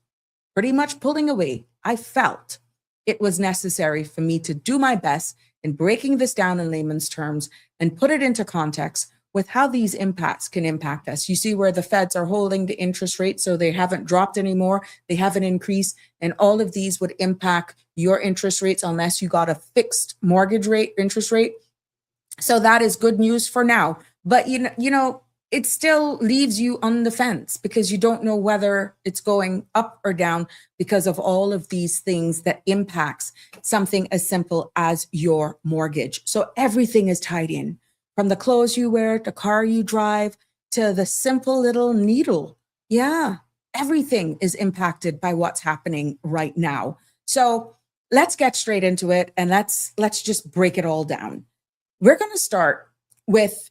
pretty much pulling away, I felt it was necessary for me to do my best in breaking this down in layman's terms and put it into context with how these impacts can impact us. You see where the feds are holding the interest rate, so they haven't dropped anymore, they haven't increased, and all of these would impact your interest rates unless you got a fixed mortgage rate, interest rate. So that is good news for now. But you know, it still leaves you on the fence because you don't know whether it's going up or down because of all of these things that impacts something as simple as your mortgage. So everything is tied in, from the clothes you wear, the car you drive, to the simple little needle. Yeah, everything is impacted by what's happening right now. So let's get straight into it and let's just break it all down. We're going to start with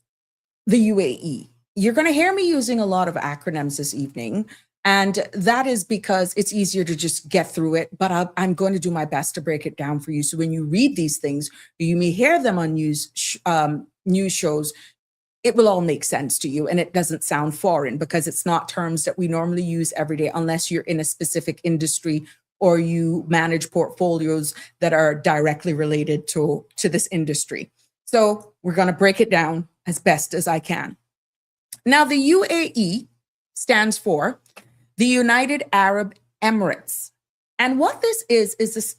the UAE. You're going to hear me using a lot of acronyms this evening, and that is because it's easier to just get through it, but I'm going to do my best to break it down for you. So when you read these things, you may hear them on news shows, it will all make sense to you, and it doesn't sound foreign because it's not terms that we normally use every day unless you're in a specific industry or you manage portfolios that are directly related to this industry. So we're going to break it down as best as I can. Now, the UAE stands for the United Arab Emirates. And what this is this,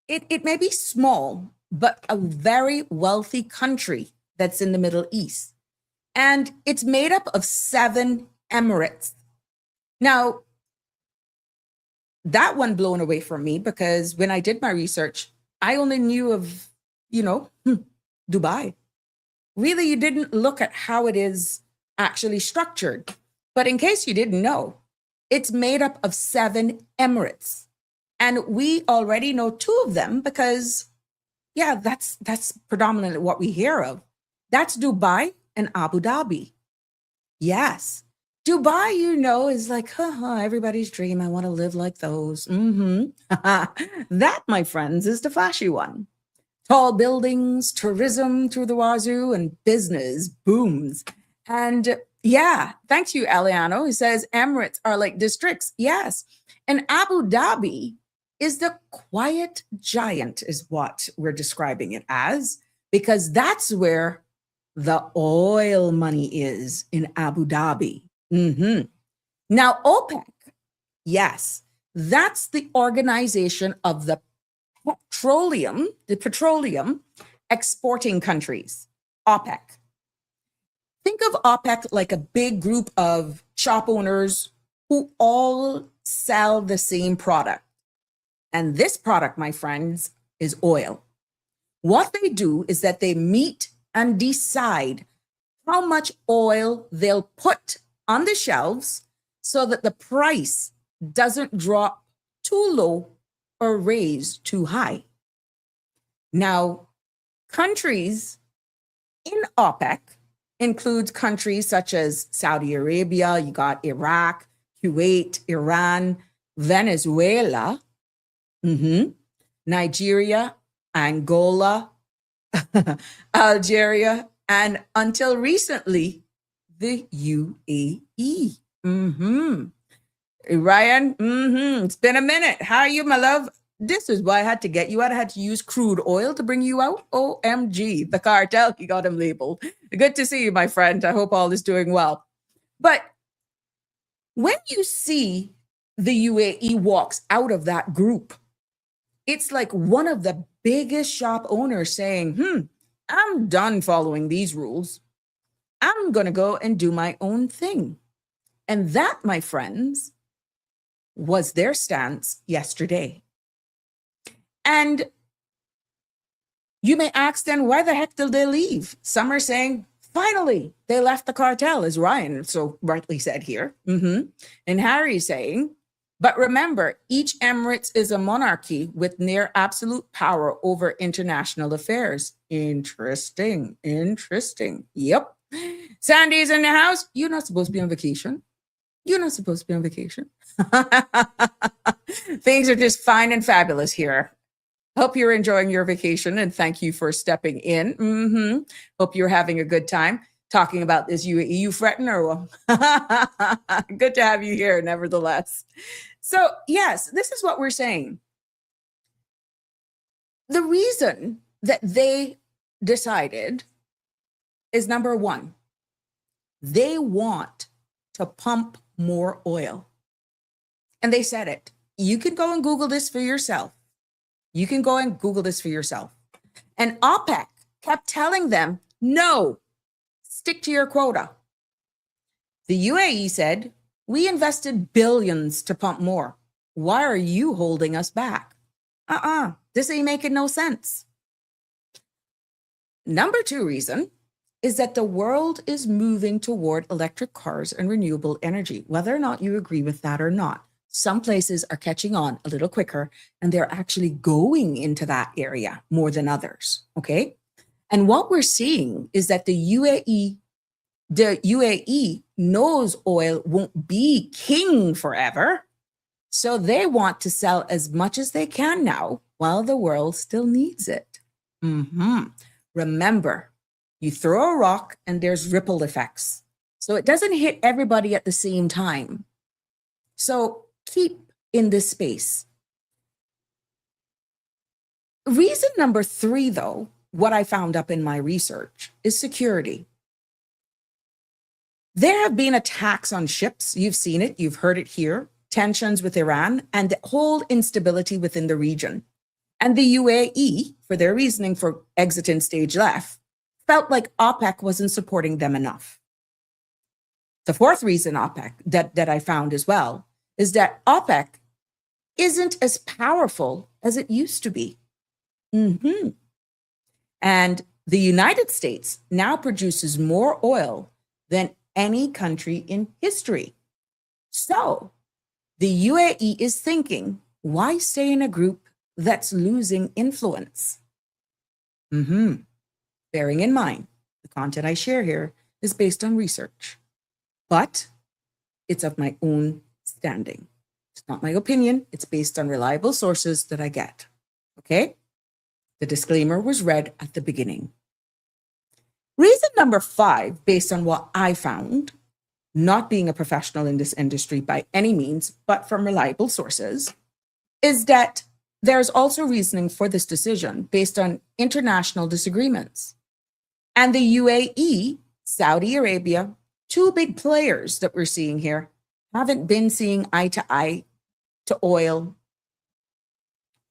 it may be small, but a very wealthy country that's in the Middle East. And it's made up of 7 emirates. Now, that one blown away from me because when I did my research, I only knew of, Dubai. Really, you didn't look at how it is actually structured. But in case you didn't know, it's made up of 7 emirates. And we already know 2 of them because, yeah, that's predominantly what we hear of. That's Dubai and Abu Dhabi. Yes. Dubai, is like, everybody's dream. I want to live like those. That, my friends, is the flashy one. Tall buildings, tourism through the wazoo, and business booms. And yeah, thanks you, Eliano. He says Emirates are like districts. Yes. And Abu Dhabi is the quiet giant is what we're describing it as, because that's where the oil money is, in Abu Dhabi. Now, OPEC, yes, that's the organization of the petroleum exporting countries, OPEC. Think of OPEC like a big group of shop owners who all sell the same product. And this product, my friends, is oil. What they do is that they meet and decide how much oil they'll put on the shelves so that the price doesn't drop too low or raise too high. Now, countries in OPEC includes countries such as Saudi Arabia, you got Iraq, Kuwait, Iran, Venezuela, Nigeria, Angola, Algeria, and until recently, the UAE. Ryan, it's been a minute. How are you, my love? This is why I had to get you out. I had to use crude oil to bring you out. OMG, the cartel, he got him labeled. Good to see you, my friend. I hope all is doing well. But when you see the UAE walks out of that group, it's like one of the biggest shop owners saying, I'm done following these rules. I'm going to go and do my own thing. And that, my friends, was their stance yesterday. And you may ask then, why the heck did they leave? Some are saying, finally, they left the cartel, as Ryan so rightly said here. And Harry saying, but remember, each Emirates is a monarchy with near absolute power over international affairs. Interesting. Yep. Sandy's in the house. You're not supposed to be on vacation. You're not supposed to be on vacation. Things are just fine and fabulous here. Hope you're enjoying your vacation and thank you for stepping in. Hope you're having a good time talking about this UAE. You fretting or good to have you here, nevertheless. So, yes, this is what we're saying. The reason that they decided is number one, they want to pump more oil. And they said it. You can go and Google this for yourself. And OPEC kept telling them, no, stick to your quota. The UAE said, we invested billions to pump more. Why are you holding us back? This ain't making no sense. Number two reason is that the world is moving toward electric cars and renewable energy, whether or not you agree with that or not. Some places are catching on a little quicker and they're actually going into that area more than others, okay? And what we're seeing is that the UAE knows oil won't be king forever. So they want to sell as much as they can now while the world still needs it. Remember, you throw a rock and there's ripple effects. So it doesn't hit everybody at the same time. So keep in this space. Reason number three, though, what I found up in my research is security. There have been attacks on ships. You've seen it. You've heard it here. Tensions with Iran and the whole instability within the region. And the UAE, for their reasoning for exiting stage left, felt like OPEC wasn't supporting them enough. The fourth reason OPEC that I found as well is that OPEC isn't as powerful as it used to be. And the United States now produces more oil than any country in history. So the UAE is thinking, why stay in a group that's losing influence? Bearing in mind, the content I share here is based on research, but it's of my own standing. It's not my opinion. It's based on reliable sources that I get. Okay? The disclaimer was read at the beginning. Reason number 5, based on what I found, not being a professional in this industry by any means, but from reliable sources, is that there's also reasoning for this decision based on international disagreements. And the UAE, Saudi Arabia, two big players that we're seeing here, haven't been seeing eye to eye to oil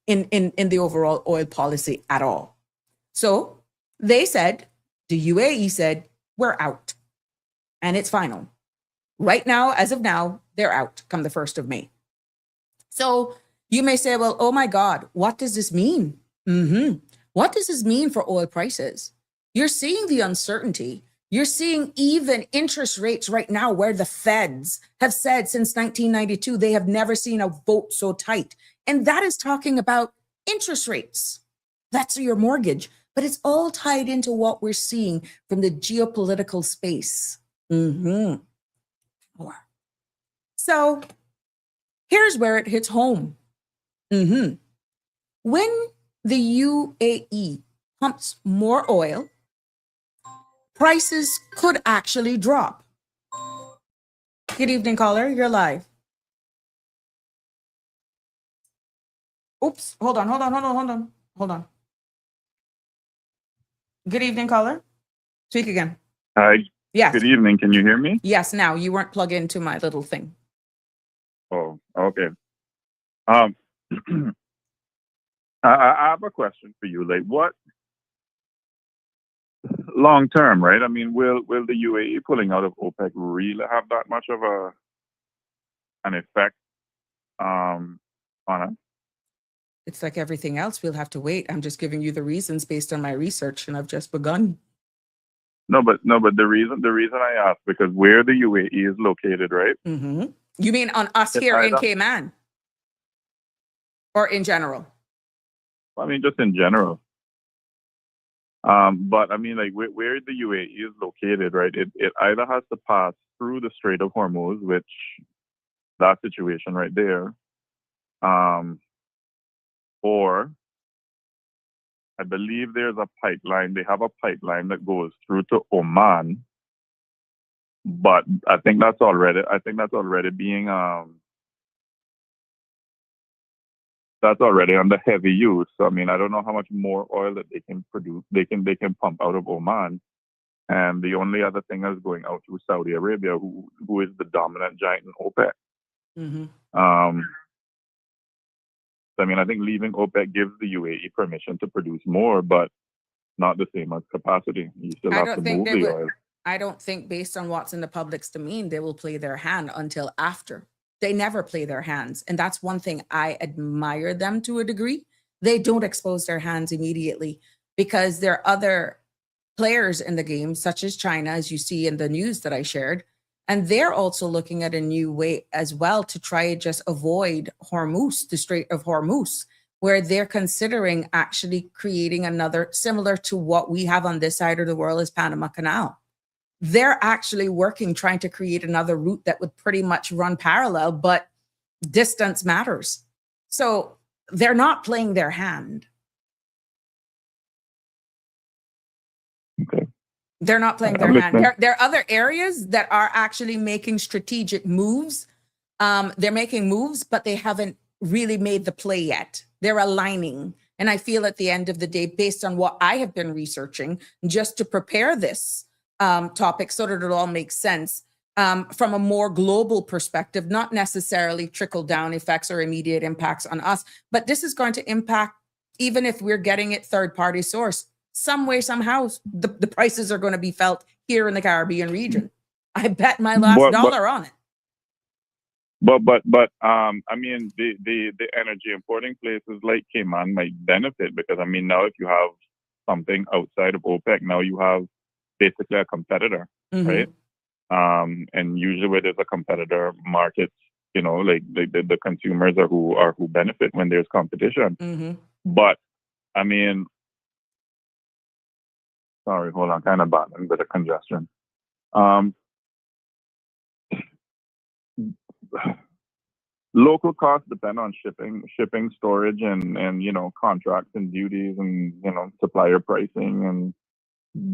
in the overall oil policy at all. So they said, the UAE said, we're out. And it's final. Right now, as of now, they're out come the 1st of May. So you may say, well, oh my God, what does this mean? What does this mean for oil prices? You're seeing the uncertainty. You're seeing even interest rates right now where the feds have said since 1992, they have never seen a vote so tight. And that is talking about interest rates. That's your mortgage. But it's all tied into what we're seeing from the geopolitical space. So here's where it hits home. When the UAE pumps more oil, prices could actually drop. Good evening, caller. You're live. Oops. Hold on. Good evening, caller. Speak again. Hi. Yes. Good evening. Can you hear me? Yes. Now you weren't plugged into my little thing. Oh, okay. I have a question for you. Like, long term, right? I mean, will the UAE pulling out of OPEC really have that much of an effect on us? It's like everything else. We'll have to wait. I'm just giving you the reasons based on my research, and I've just begun. No, but the reason I ask, because where the UAE is located, right? Mm-hmm. You mean on us It's here in either- Cayman, or in general? I mean, just in general. But I mean, like where the UAE is located, right? It either has to pass through the Strait of Hormuz, which that situation right there, or I believe there's a pipeline. They have a pipeline that goes through to Oman, but I think that's already being that's already under heavy use. So I mean, I don't know how much more oil that they can produce. They can pump out of Oman, and the only other thing is going out to Saudi Arabia, who is the dominant giant in OPEC. Mm-hmm. So, I mean, I think leaving OPEC gives the UAE permission to produce more, but not the same as capacity. You still I have don't to think move they the would. oil. I don't think, based on what's in the public's domain, they will play their hand until after. They never play their hands. And that's one thing I admire them to a degree. They don't expose their hands immediately, because there are other players in the game, such as China, as you see in the news that I shared. And they're also looking at a new way as well to try and just avoid Hormuz, the Strait of Hormuz, where they're considering actually creating another, similar to what we have on this side of the world as Panama Canal. They're actually working, trying to create another route that would pretty much run parallel, but distance matters. So they're not playing their hand. Okay. They're not playing their hand. There are other areas that are actually making strategic moves. They're making moves, but they haven't really made the play yet. They're aligning. And I feel at the end of the day, based on what I have been researching, just to prepare this topic so that it all makes sense from a more global perspective, not necessarily trickle down effects or immediate impacts on us, but this is going to impact, even if we're getting it third party source, some way, somehow, the prices are going to be felt here in the Caribbean region. I bet my last dollar on it. But I mean, the energy importing places like Cayman might benefit, because I mean, now if you have something outside of OPEC, now you have basically a competitor, right? And usually where there's a competitor, markets, you know, like the consumers are who benefit when there's competition. But I mean, sorry, hold on, kind of battling a bit of congestion. Local costs depend on shipping, storage, and you know, contracts and duties, and you know, supplier pricing and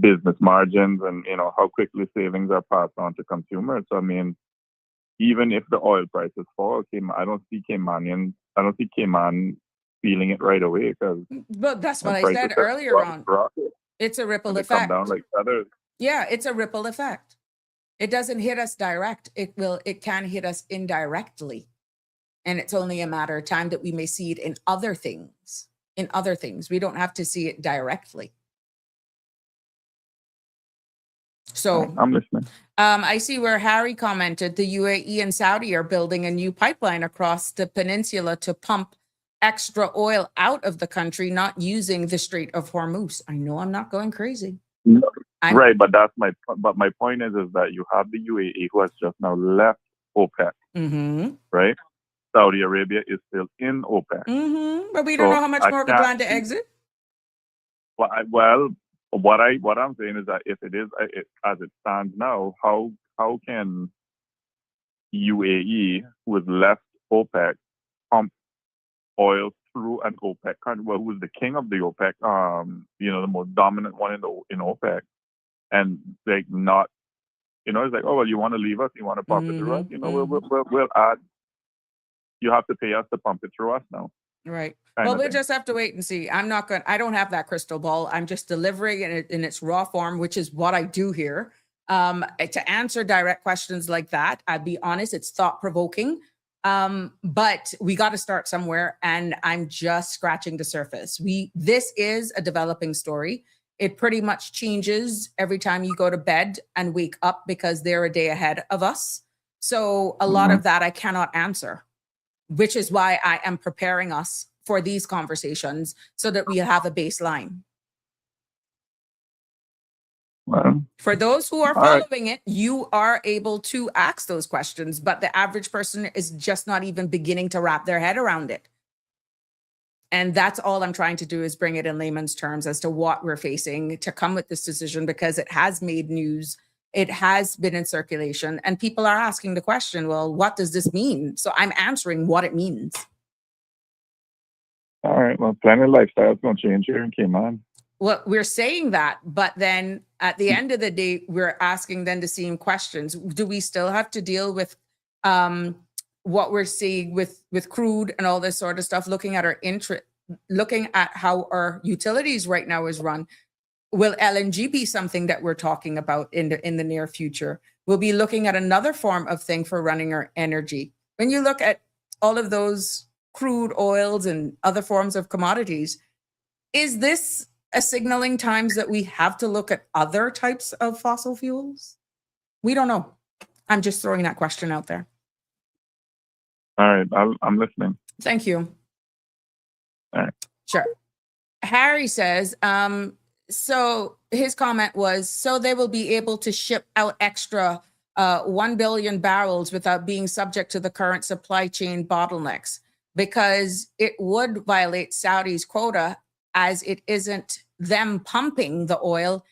business margins, and you know, how quickly savings are passed on to consumers. So I mean, even if the oil prices fall, I don't see Cayman feeling it right away, because but that's what I said earlier on. It's a ripple effect. Come down like feathers. Yeah, it's a ripple effect. It doesn't hit us direct. It can hit us indirectly. And it's only a matter of time that we may see it in other things. We don't have to see it directly. So I'm listening. I see where Harry commented the UAE and Saudi are building a new pipeline across the peninsula to pump extra oil out of the country, not using the Strait of Hormuz. I know I'm not going crazy. No, right, but my point is that you have the UAE, who has just now left OPEC, right? Saudi Arabia is still in OPEC. But we don't know how much more we plan to exit. Well, what I'm saying is that if it is as it stands now, how can UAE, who has left OPEC, pump oil through an OPEC country, well, who's the king of the OPEC, you know, the most dominant one in OPEC, and like not, you know, it's like, oh well, you want to leave us, you want to pump it through us, you know, we'll add. You have to pay us to pump it through us now. Right. Well, we'll just have to wait and see. I don't have that crystal ball. I'm just delivering it in its raw form, which is what I do here. To answer direct questions like that, I'd be honest, it's thought provoking. But we got to start somewhere, and I'm just scratching the surface. This is a developing story. It pretty much changes every time you go to bed and wake up because they're a day ahead of us. So a lot of that I cannot answer, which is why I am preparing us for these conversations so that we have a baseline. Well, For those who are all right. following it, you are able to ask those questions, but the average person is just not even beginning to wrap their head around it. And that's all I'm trying to do is bring it in layman's terms as to what we're facing to come with this decision, because it has made news. It has been in circulation and people are asking the question, well, what does this mean? So I'm answering what it means. All right. Well, planet lifestyle is going to change here in Cayman. Well, we're saying that, but then at the end of the day, we're asking then the same questions. Do we still have to deal with what we're seeing with crude and all this sort of stuff, looking at looking at how our utilities right now is run? Will LNG be something that we're talking about in the near future? We'll be looking at another form of thing for running our energy. When you look at all of those crude oils and other forms of commodities, is this a signaling times that we have to look at other types of fossil fuels? We don't know. I'm just throwing that question out there. All right. I'm listening. Thank you. All right. Sure. Harry says, so his comment was, so they will be able to ship out extra 1 billion barrels without being subject to the current supply chain bottlenecks, because it would violate Saudi's quota, as it isn't them pumping the oil.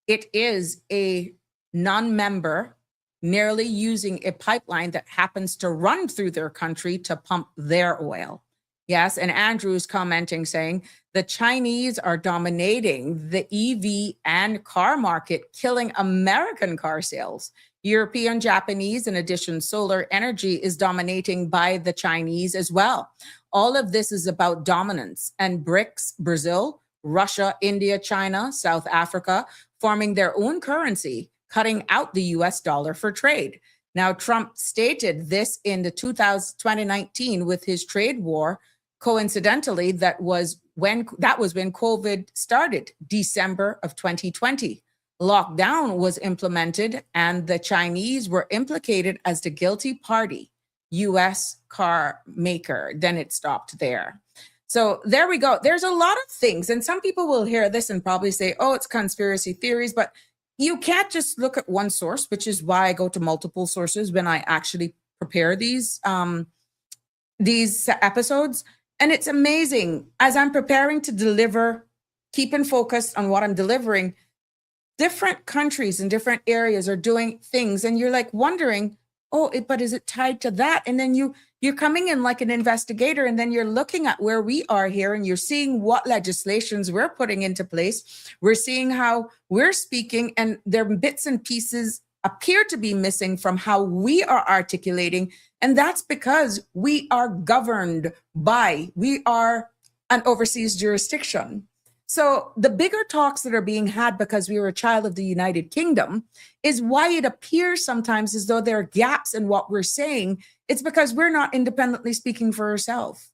It is a non-member nearly using a pipeline that happens to run through their country to pump their oil. Yes, and Andrew's commenting saying the Chinese are dominating the EV and car market, killing American car sales. European, Japanese, in addition, solar energy is dominating by the Chinese as well. All of this is about dominance, and BRICS, Brazil, Russia, India, China, South Africa, forming their own currency, cutting out the US dollar for trade. Now, Trump stated this in the 2019 with his trade war. Coincidentally, that was when COVID started, December of 2020. Lockdown was implemented and the Chinese were implicated as the guilty party, US car maker. Then it stopped there. So there we go. There's a lot of things. And some people will hear this and probably say, oh, it's conspiracy theories, but you can't just look at one source, which is why I go to multiple sources when I actually prepare these episodes. And it's amazing. As I'm preparing to deliver, keeping focused on what I'm delivering, different countries and different areas are doing things. And you're like wondering, but is it tied to that? And then you're coming in like an investigator, and then you're looking at where we are here and you're seeing what legislations we're putting into place. We're seeing how we're speaking, and their bits and pieces appear to be missing from how we are articulating. And that's because we are governed we are an overseas jurisdiction. So the bigger talks that are being had because we were a child of the United Kingdom is why it appears sometimes as though there are gaps in what we're saying. It's because we're not independently speaking for ourselves.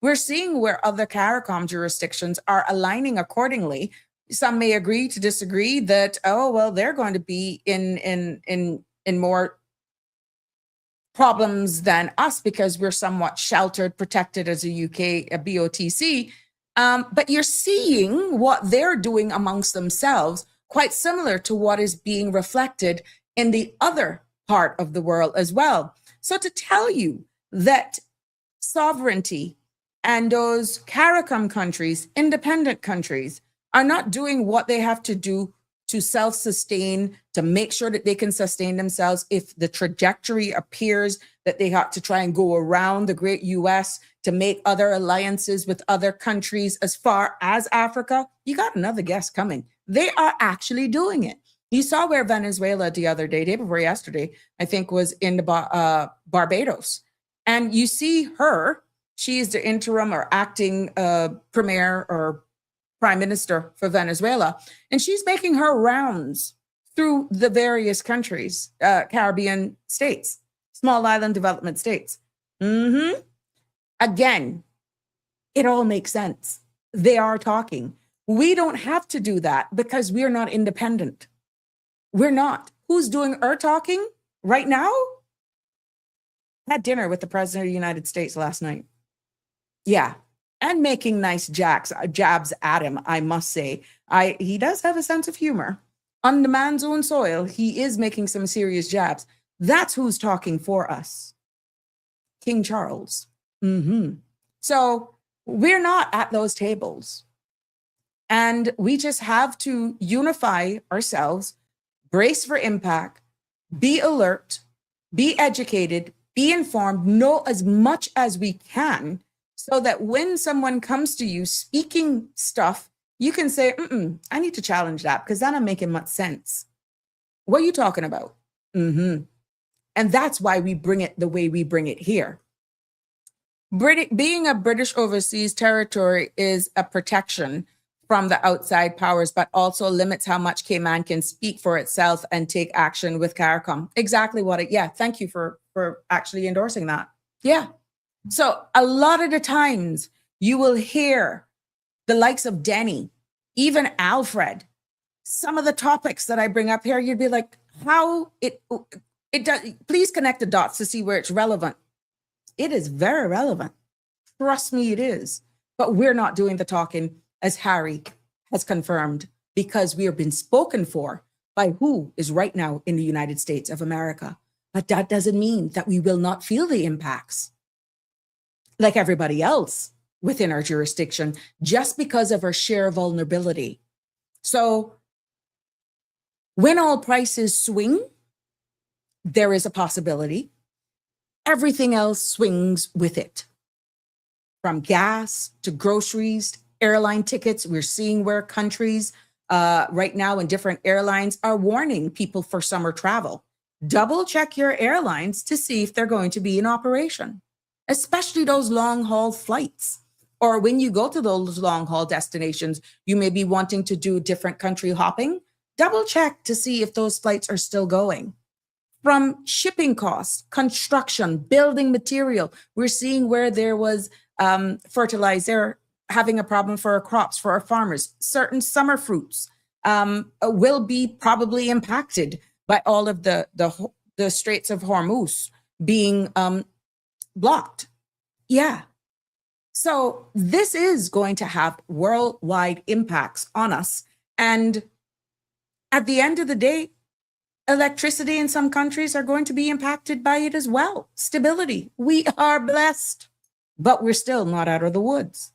We're seeing where other CARICOM jurisdictions are aligning accordingly. Some may agree to disagree that, they're going to be in more problems than us because we're somewhat sheltered, protected as a BOTC. But you're seeing what they're doing amongst themselves, quite similar to what is being reflected in the other part of the world as well. So to tell you that sovereignty and those CARICOM countries, independent countries, are not doing what they have to do to self-sustain, to make sure that they can sustain themselves if the trajectory appears that they have to try and go around the great US to make other alliances with other countries as far as Africa. You got another guest coming. They are actually doing it. You saw where Venezuela the other day before yesterday, I think, was in the Barbados. And you see her, she is the interim or acting premier or prime minister for Venezuela. And she's making her rounds through the various countries, Caribbean states, small island development states. Again, it all makes sense. They are talking. We don't have to do that because we're not independent. We're not. Who's doing our talking right now? Had dinner with the President of the United States last night. Yeah. And making nice jabs at him, I must say. He does have a sense of humor. On the man's own soil, he is making some serious jabs. That's who's talking for us. King Charles. So we're not at those tables. And we just have to unify ourselves, brace for impact, be alert, be educated, be informed, know as much as we can, so that when someone comes to you speaking stuff, you can say, I need to challenge that because that ain't making much sense. What are you talking about? And that's why we bring it the way we bring it here. Being a British overseas territory is a protection from the outside powers, but also limits how much Cayman can speak for itself and take action with CARICOM. Exactly what it, yeah, thank you for actually endorsing that. Yeah. So a lot of the times you will hear the likes of Denny, even Alfred, some of the topics that I bring up here, you'd be like, how it does, please connect the dots to see where it's relevant. It is very relevant. Trust me, it is. But we're not doing the talking, as Harry has confirmed, because we have been spoken for by who is right now in the United States of America. But that doesn't mean that we will not feel the impacts like everybody else within our jurisdiction, just because of our sheer vulnerability. So when oil prices swing, there is a possibility everything else swings with it. From gas to groceries, airline tickets. We're seeing where countries right now in different airlines are warning people for summer travel. Double check your airlines to see if they're going to be in operation, especially those long haul flights. Or when you go to those long haul destinations, you may be wanting to do different country hopping. Double check to see if those flights are still going. From shipping costs, construction, building material, we're seeing where there was fertilizer having a problem for our crops, for our farmers. Certain summer fruits will be probably impacted by all of the Straits of Hormuz being blocked. Yeah. So this is going to have worldwide impacts on us. And at the end of the day, electricity in some countries are going to be impacted by it as well. Stability. We are blessed, but we're still not out of the woods.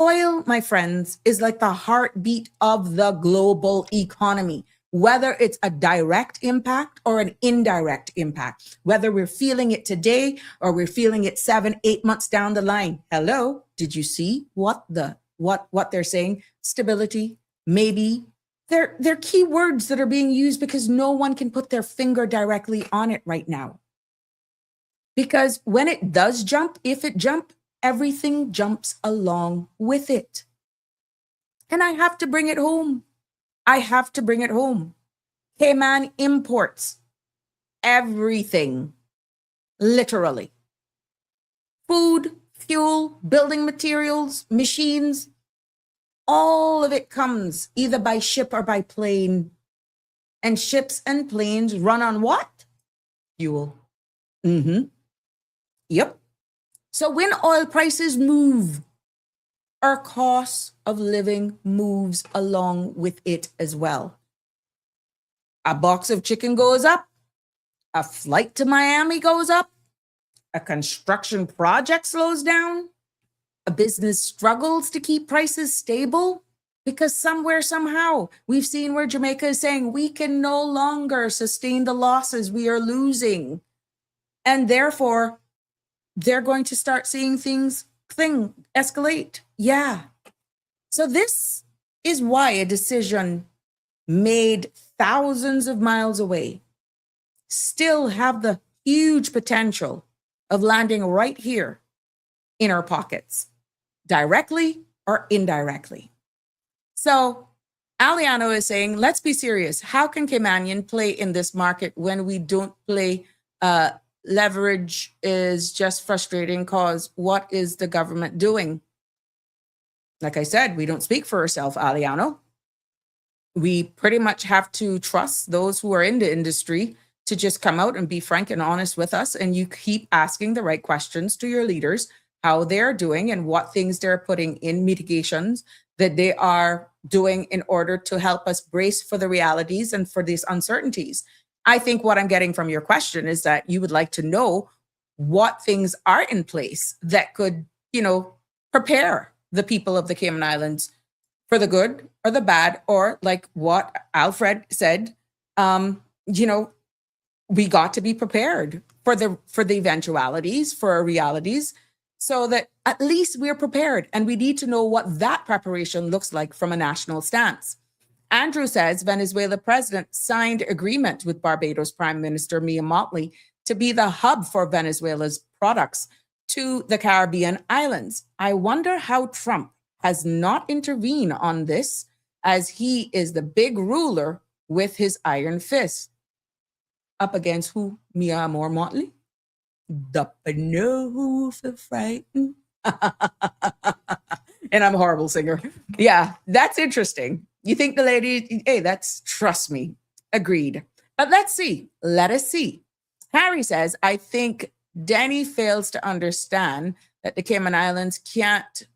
Oil, my friends, is like the heartbeat of the global economy, whether it's a direct impact or an indirect impact, whether we're feeling it today or we're feeling it 7-8 months down the line. Hello, did you see what they're saying? Stability, maybe. They're key words that are being used because no one can put their finger directly on it right now. Because when it does jump, if it jumps, everything jumps along with it. And I have to bring it home. Cayman imports everything, literally. Food, fuel, building materials, machines, all of it comes either by ship or by plane. And ships and planes run on what? Fuel. Yep. So when oil prices move, our cost of living moves along with it as well. A box of chicken goes up. A flight to Miami goes up. A construction project slows down. A business struggles to keep prices stable because somewhere, somehow, we've seen where Jamaica is saying we can no longer sustain the losses we are losing. And therefore, they're going to start seeing things escalate. Yeah. So this is why a decision made thousands of miles away still have the huge potential of landing right here in our pockets, directly or indirectly. So Aliano is saying, let's be serious. How can Caymanian play in this market when we don't play? Leverage is just frustrating because what is the government doing? Like I said, we don't speak for ourselves, Aliano. We pretty much have to trust those who are in the industry to just come out and be frank and honest with us. And you keep asking the right questions to your leaders, how they're doing and what things they're putting in mitigations that they are doing in order to help us brace for the realities and for these uncertainties. I think what I'm getting from your question is that you would like to know what things are in place that could, prepare the people of the Cayman Islands for the good or the bad, or like what Alfred said, we got to be prepared for the eventualities, for our realities, so that at least we're prepared. And we need to know what that preparation looks like from a national stance. Andrew says Venezuela president signed agreement with Barbados Prime Minister Mia Mottley to be the hub for Venezuela's products to the Caribbean islands. I wonder how Trump has not intervened on this, as he is the big ruler with his iron fist. Up against who? Mia Amor Motley? The no for frightened. And I'm a horrible singer. Yeah, that's interesting. You think the lady, hey, trust me, agreed. But let's see. Let us see. Harry says, I think Danny fails to understand that the Cayman Islands can't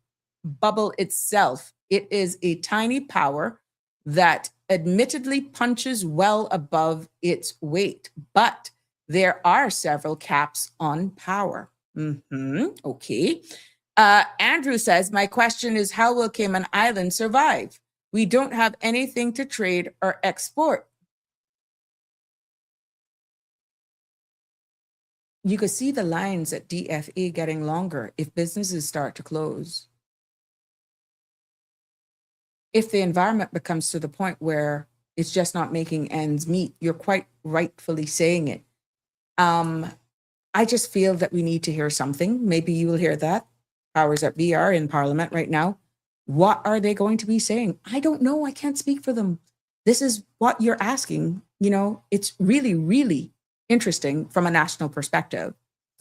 bubble itself. It is a tiny power that admittedly punches well above its weight, but there are several caps on power. Okay. Andrew says, my question is, how will Cayman Islands survive? We don't have anything to trade or export. You could see the lines at DFA getting longer if businesses start to close. If the environment becomes to the point where it's just not making ends meet, you're quite rightfully saying it. I just feel that we need to hear something. Maybe you will hear that. Powers that be are in Parliament right now. What are they going to be saying? I don't know. I can't speak for them. This is what you're asking. It's really, really interesting from a national perspective.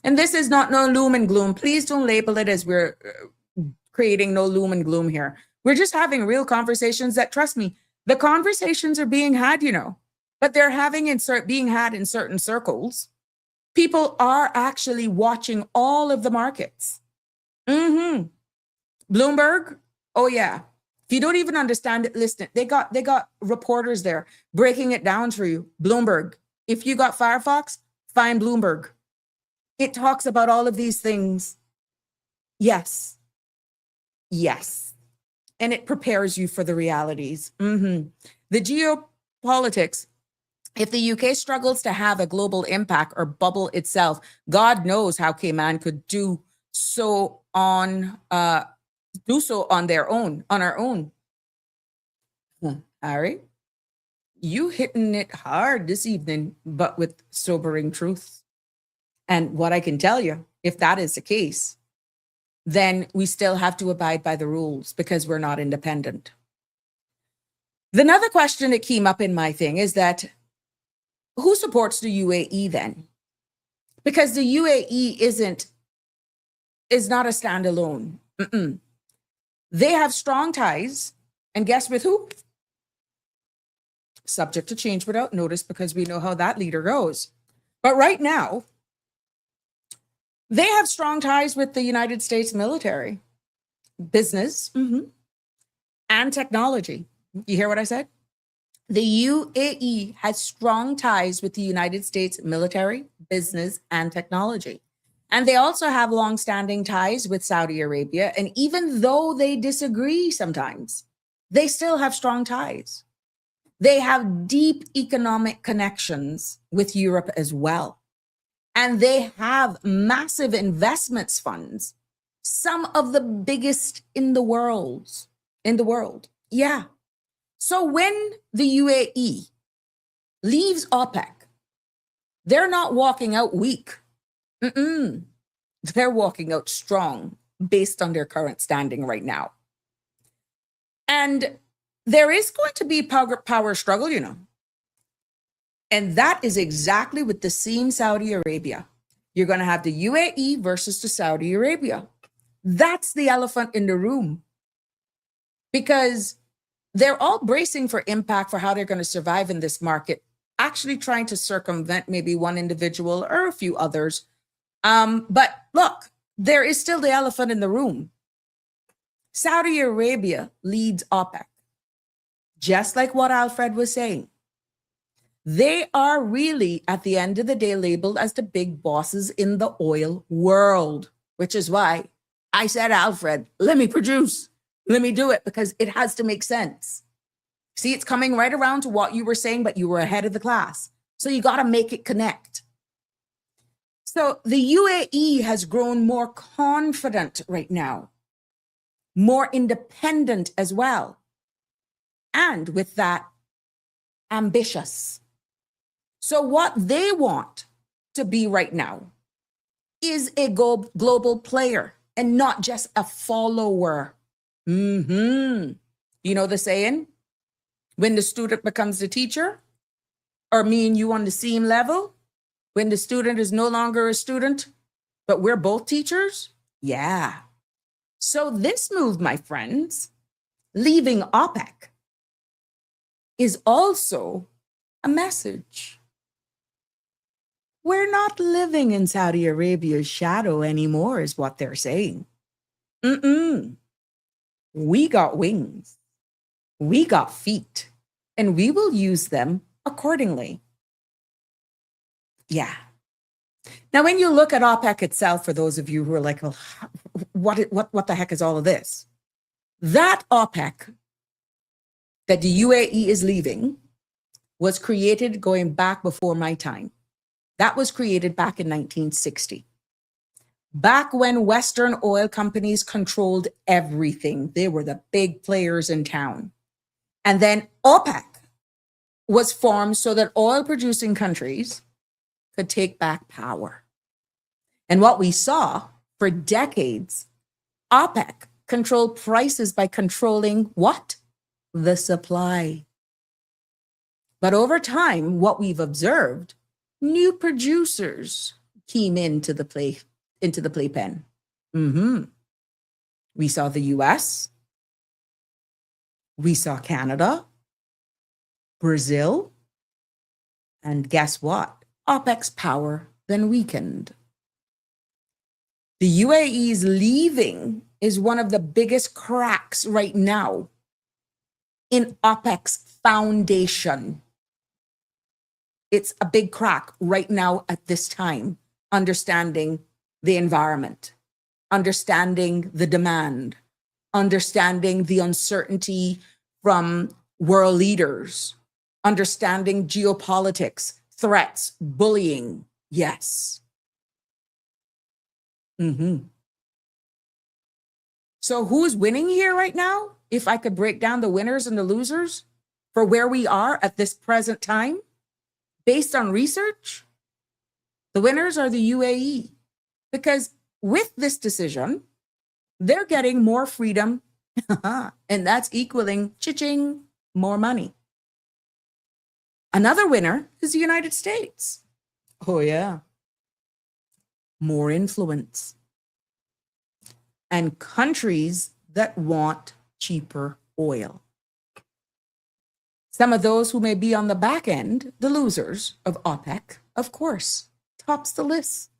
And this is not no loom and gloom. Please don't label it as we're creating no loom and gloom here. We're just having real conversations that, trust me, the conversations are being had, but they're being had in certain circles. People are actually watching all of the markets. Bloomberg, oh yeah. If you don't even understand it, listen. They got reporters there breaking it down for you. Bloomberg. If you got Firefox, find Bloomberg. It talks about all of these things. Yes. And it prepares you for the realities. The geopolitics, if the UK struggles to have a global impact or bubble itself, God knows how Cayman could do so on their own, on our own. Harry, you hitting it hard this evening, but with sobering truth. And what I can tell you, if that is the case, then we still have to abide by the rules because we're not independent. Another question that came up in my thing is that who supports the UAE then? Because the UAE is not a standalone. They have strong ties, and guess with who? Subject to change without notice, because we know how that leader goes. But right now, they have strong ties with the United States military, business, and technology. You hear what I said? The UAE has strong ties with the United States military, business, and technology. And they also have long-standing ties with Saudi Arabia. And even though they disagree sometimes, they still have strong ties. They have deep economic connections with Europe as well. And they have massive investments funds, some of the biggest in the world. Yeah. So when the UAE leaves OPEC, they're not walking out weak. They're walking out strong based on their current standing right now. And there is going to be power struggle, And that is exactly with the same Saudi Arabia. You're going to have the UAE versus the Saudi Arabia. That's the elephant in the room. because they're all bracing for impact for how they're going to survive in this market, actually trying to circumvent maybe one individual or a few others. But look, there is still the elephant in the room. Saudi Arabia leads OPEC, just like what Alfred was saying. They are really, at the end of the day, labeled as the big bosses in the oil world, which is why I said, Alfred, let me produce, let me do it, because it has to make sense. See, it's coming right around to what you were saying, but you were ahead of the class. So you got to make it connect. So the UAE has grown more confident right now, more independent as well. And with that, ambitious. So what they want to be right now is a global player and not just a follower. You know the saying, when the student becomes the teacher, or me and you on the same level, when the student is no longer a student, but we're both teachers? Yeah. So this move, my friends, leaving OPEC, is also a message. We're not living in Saudi Arabia's shadow anymore, is what they're saying. We got wings, we got feet, and we will use them accordingly. Yeah. Now, when you look at OPEC itself, for those of you who are like, well, what the heck is all of this? That OPEC that the UAE is leaving was created going back before my time. That was created back in 1960. Back when Western oil companies controlled everything. They were the big players in town. And then OPEC was formed so that oil producing countries could take back power. And what we saw for decades, OPEC controlled prices by controlling what? The supply. But over time, what we've observed, new producers came into the playpen. We saw the US, we saw Canada, Brazil, and guess what? OPEC's power then weakened. The UAE's leaving is one of the biggest cracks right now in OPEC's foundation. It's a big crack right now at this time, understanding the environment, understanding the demand, understanding the uncertainty from world leaders, understanding geopolitics, threats, bullying. Yes. So who's winning here right now? If I could break down the winners and the losers for where we are at this present time, based on research, the winners are the UAE. Because with this decision, they're getting more freedom, and that's equaling cha-ching, more money. Another winner is the United States. Oh, yeah. More influence. And countries that want cheaper oil. Some of those who may be on the back end, the losers of OPEC, of course, tops the list.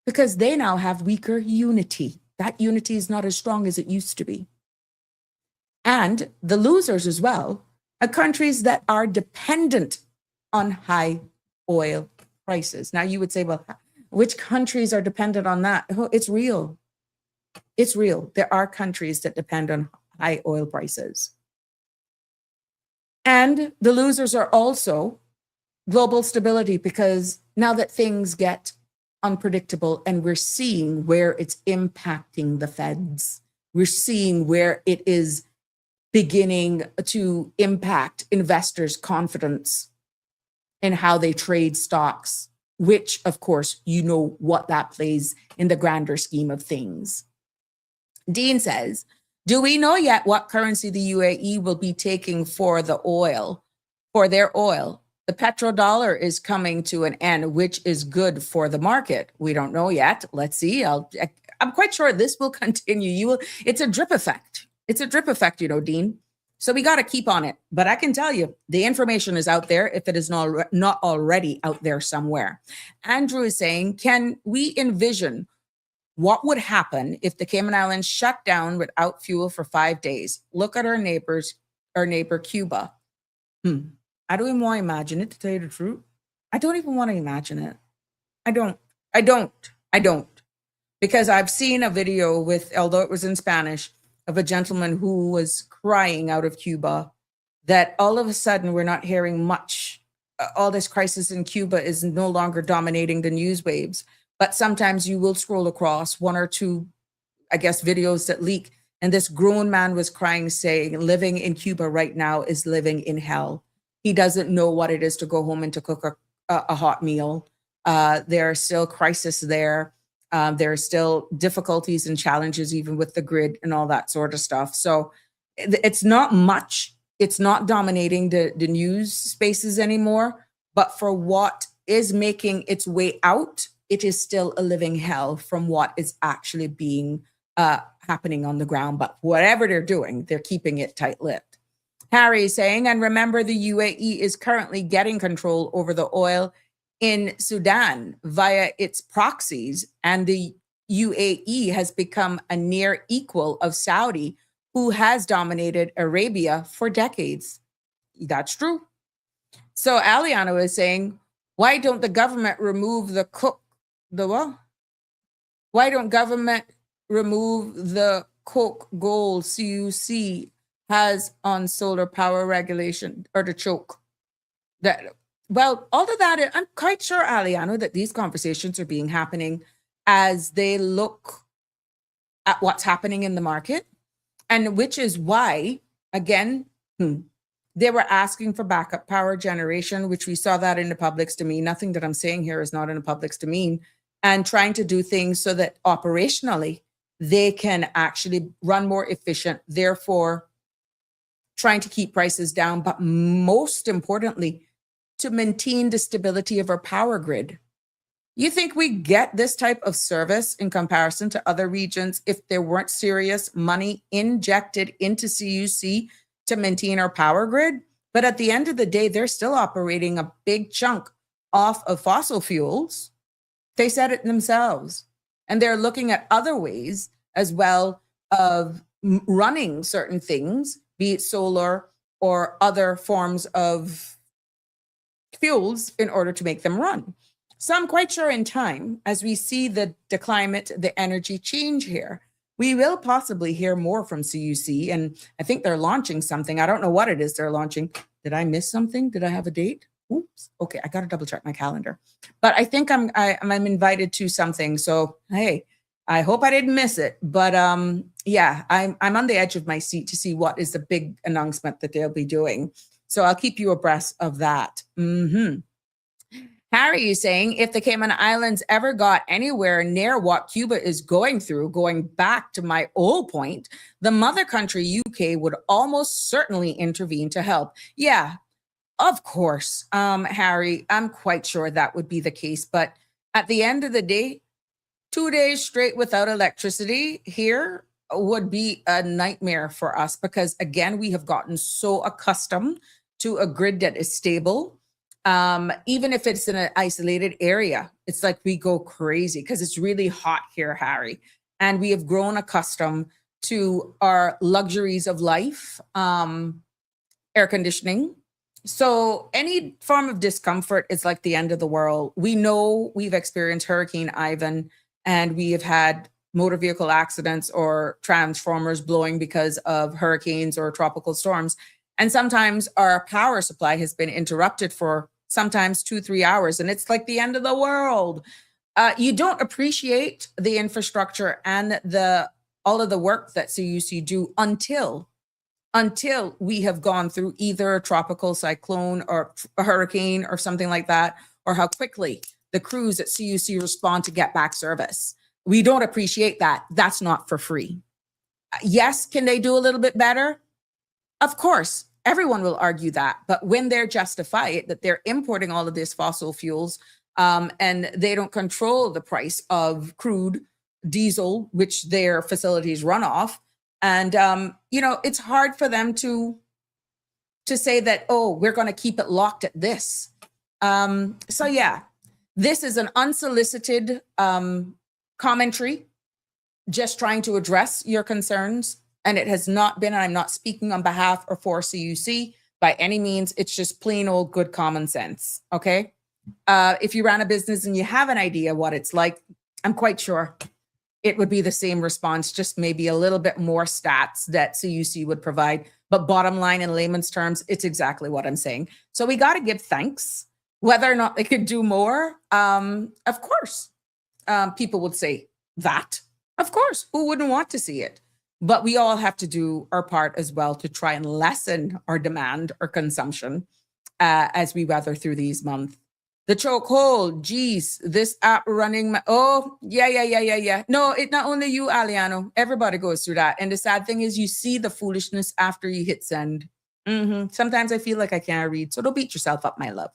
Because they now have weaker unity. That unity is not as strong as it used to be. And the losers as well are countries that are dependent on high oil prices. Now you would say, well, which countries are dependent on that? Oh, it's real. It's real. There are countries that depend on high oil prices. And the losers are also global stability, because now that things get unpredictable and we're seeing where it's impacting the feds, we're seeing where it is beginning to impact investors' confidence in how they trade stocks, which, of course, you know what that plays in the grander scheme of things. Dean says, do we know yet what currency the UAE will be taking for the oil, for their oil? The petrodollar is coming to an end, which is good for the market. We don't know yet. Let's see. I'm quite sure this will continue. It's a drip effect. It's a drip effect, Dean. So we got to keep on it. But I can tell you, the information is out there if it is not already out there somewhere. Andrew is saying, can we envision what would happen if the Cayman Islands shut down without fuel for 5 days? Look at our neighbor Cuba. I don't even want to imagine it, to tell you the truth. I don't even want to imagine it. I don't. Because I've seen a video with, although it was in Spanish, of a gentleman who was crying out of Cuba that all of a sudden we're not hearing much. All this crisis in Cuba is no longer dominating the news waves. But sometimes you will scroll across one or two, I guess, videos that leak. And this grown man was crying, saying, living in Cuba right now is living in hell. He doesn't know what it is to go home and to cook a hot meal. There are still crises there. There are still difficulties and challenges, even with the grid and all that sort of stuff. So it's not much. It's not dominating the news spaces anymore. But for what is making its way out, it is still a living hell from what is actually being happening on the ground. But whatever they're doing, they're keeping it tight-lipped. Harry is saying, and remember, the UAE is currently getting control over the oil in Sudan via its proxies, and the UAE has become a near equal of Saudi, who has dominated Arabia for decades. That's true. So Aliano is saying, why don't the government remove Why don't government remove the coke goal CUC has on solar power regulation, or the choke? Well, all of that, I'm quite sure, Aliano, that these conversations are being happening as they look at what's happening in the market, and which is why, again, they were asking for backup power generation, which we saw that in the public's domain. Nothing that I'm saying here is not in the public's domain, and trying to do things so that operationally they can actually run more efficient, therefore trying to keep prices down, but most importantly, to maintain the stability of our power grid. You think we get this type of service in comparison to other regions if there weren't serious money injected into CUC to maintain our power grid? But at the end of the day, they're still operating a big chunk off of fossil fuels. They said it themselves. And they're looking at other ways as well of running certain things, be it solar or other forms of fuels, in order to make them run. So I'm quite sure in time, as we see the climate, the energy change here, we will possibly hear more from CUC. And I think they're launching something. I don't know what it is they're launching. Did I miss something? Did I have a date? Oops. Okay, I got to double check my calendar. But I think I'm invited to something. So hey, I hope I didn't miss it. But yeah, I'm on the edge of my seat to see what is the big announcement that they'll be doing. So I'll keep you abreast of that. Harry is saying, if the Cayman Islands ever got anywhere near what Cuba is going through, going back to my old point, the mother country, UK, would almost certainly intervene to help. Yeah, of course, Harry, I'm quite sure that would be the case. But at the end of the day, 2 days straight without electricity here would be a nightmare for us, because again, we have gotten so accustomed to a grid that is stable. Even if it's in an isolated area, it's like we go crazy because it's really hot here, Harry. And we have grown accustomed to our luxuries of life, air conditioning. So any form of discomfort is like the end of the world. We know we've experienced Hurricane Ivan, and we have had motor vehicle accidents or transformers blowing because of hurricanes or tropical storms. And sometimes our power supply has been interrupted for sometimes 2-3 hours, and it's like the end of the world. You don't appreciate the infrastructure and all of the work that CUC do until we have gone through either a tropical cyclone or a hurricane or something like that, or how quickly the crews at CUC respond to get back service. We don't appreciate that. That's not for free. Yes, can they do a little bit better? Of course, everyone will argue that. But when they're justify it, that they're importing all of these fossil fuels, and they don't control the price of crude, diesel, which their facilities run off, And, it's hard for them to say that, oh, we're going to keep it locked at this. So yeah, this is an unsolicited commentary, just trying to address your concerns. And it has not been, and I'm not speaking on behalf or for CUC by any means. It's just plain old good common sense. Okay. If you ran a business and you have an idea what it's like, I'm quite sure it would be the same response, just maybe a little bit more stats that CUC would provide. But bottom line, in layman's terms, it's exactly what I'm saying. So we got to give thanks. Whether or not they could do more, of course, people would say that. Of course, who wouldn't want to see it? But we all have to do our part as well to try and lessen our demand or consumption as we weather through these months. The chokehold, geez, this app running, yeah. No, it's not only you, Aliano. Everybody goes through that. And the sad thing is you see the foolishness after you hit send. Sometimes I feel like I can't read. So don't beat yourself up, my love.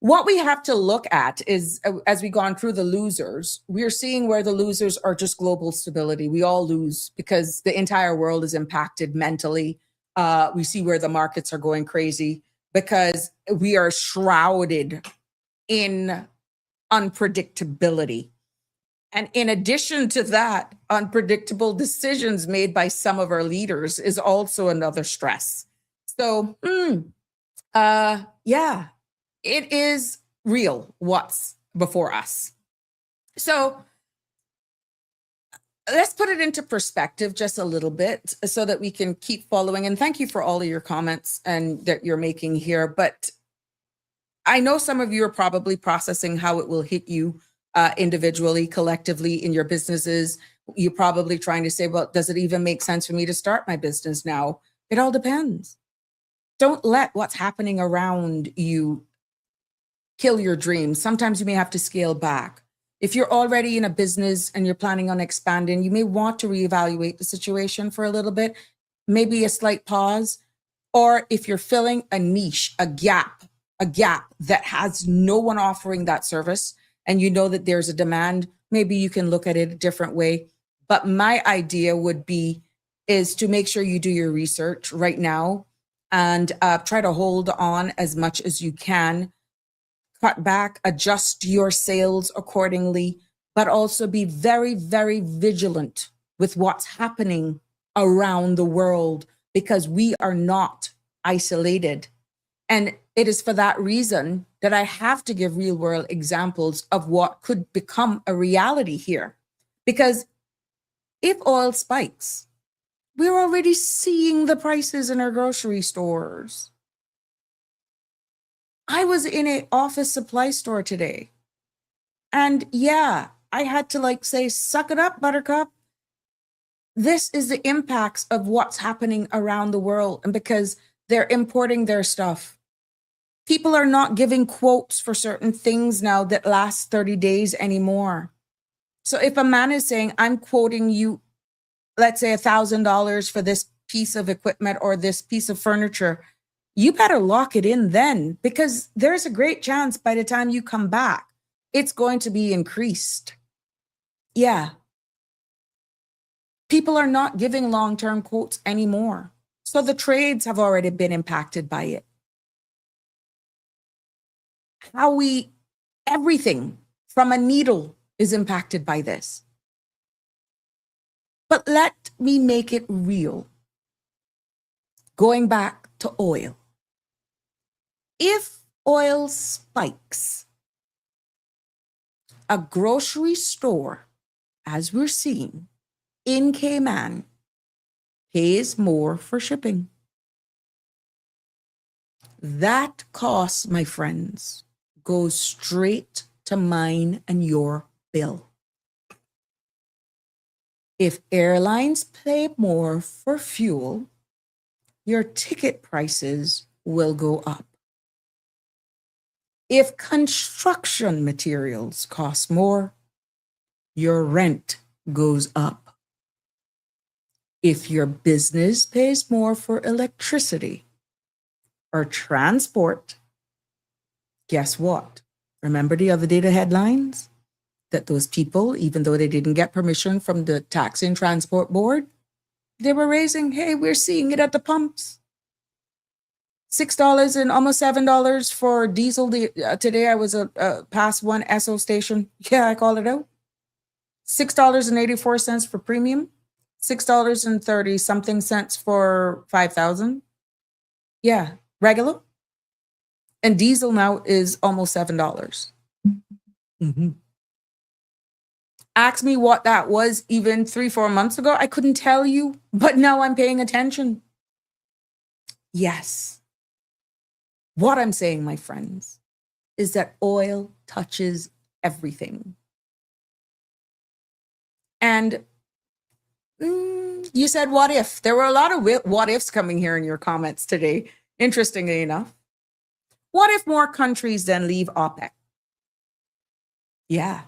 What we have to look at is, as we've gone through the losers, we're seeing where the losers are just global stability. We all lose because the entire world is impacted mentally. We see where the markets are going crazy because we are shrouded in unpredictability. And in addition to that, unpredictable decisions made by some of our leaders is also another stress. So, yeah, it is real what's before us. So let's put it into perspective just a little bit so that we can keep following. And thank you for all of your comments and that you're making here. But I know some of you are probably processing how it will hit you individually, collectively in your businesses. You're probably trying to say, well, does it even make sense for me to start my business now? It all depends. Don't let what's happening around you kill your dreams. Sometimes you may have to scale back. If you're already in a business and you're planning on expanding, you may want to reevaluate the situation for a little bit, maybe a slight pause. Or if you're filling a niche, a gap that has no one offering that service, and you know that there's a demand, maybe you can look at it a different way. But my idea is to make sure you do your research right now and try to hold on as much as you can. Cut back, adjust your sales accordingly, but also be very, very vigilant with what's happening around the world because we are not isolated. And it is for that reason that I have to give real world examples of what could become a reality here. Because if oil spikes, we're already seeing the prices in our grocery stores. I was in an office supply store today. And yeah, I had to say, suck it up, buttercup. This is the impacts of what's happening around the world. And because they're importing their stuff. People are not giving quotes for certain things now that last 30 days anymore. So if a man is saying, I'm quoting you, let's say $1,000 for this piece of equipment or this piece of furniture, you better lock it in then, because there's a great chance by the time you come back, it's going to be increased. Yeah. People are not giving long-term quotes anymore. So the trades have already been impacted by it. Everything from a needle is impacted by this. But let me make it real. Going back to oil. If oil spikes, a grocery store, as we're seeing in Cayman, pays more for shipping. That cost, my friends, goes straight to mine and your bill. If airlines pay more for fuel, your ticket prices will go up. If construction materials cost more, your rent goes up. If your business pays more for electricity or transport, guess what? Remember the other day, the headlines? That those people, even though they didn't get permission from the Tax and Transport Board, They were raising, hey, we're seeing it at the pumps. $6 and almost $7 for diesel. Today I was past one Esso station. Yeah, I called it out. $6.84 for premium. $6.30 something cents for 5,000. Yeah, regular. And diesel now is almost $7. Mm-hmm. Ask me what that was even 3-4 months ago. I couldn't tell you, but now I'm paying attention. Yes. What I'm saying, my friends, is that oil touches everything. And you said, what if? There were a lot of what ifs coming here in your comments today, interestingly enough. What if more countries then leave OPEC? Yeah.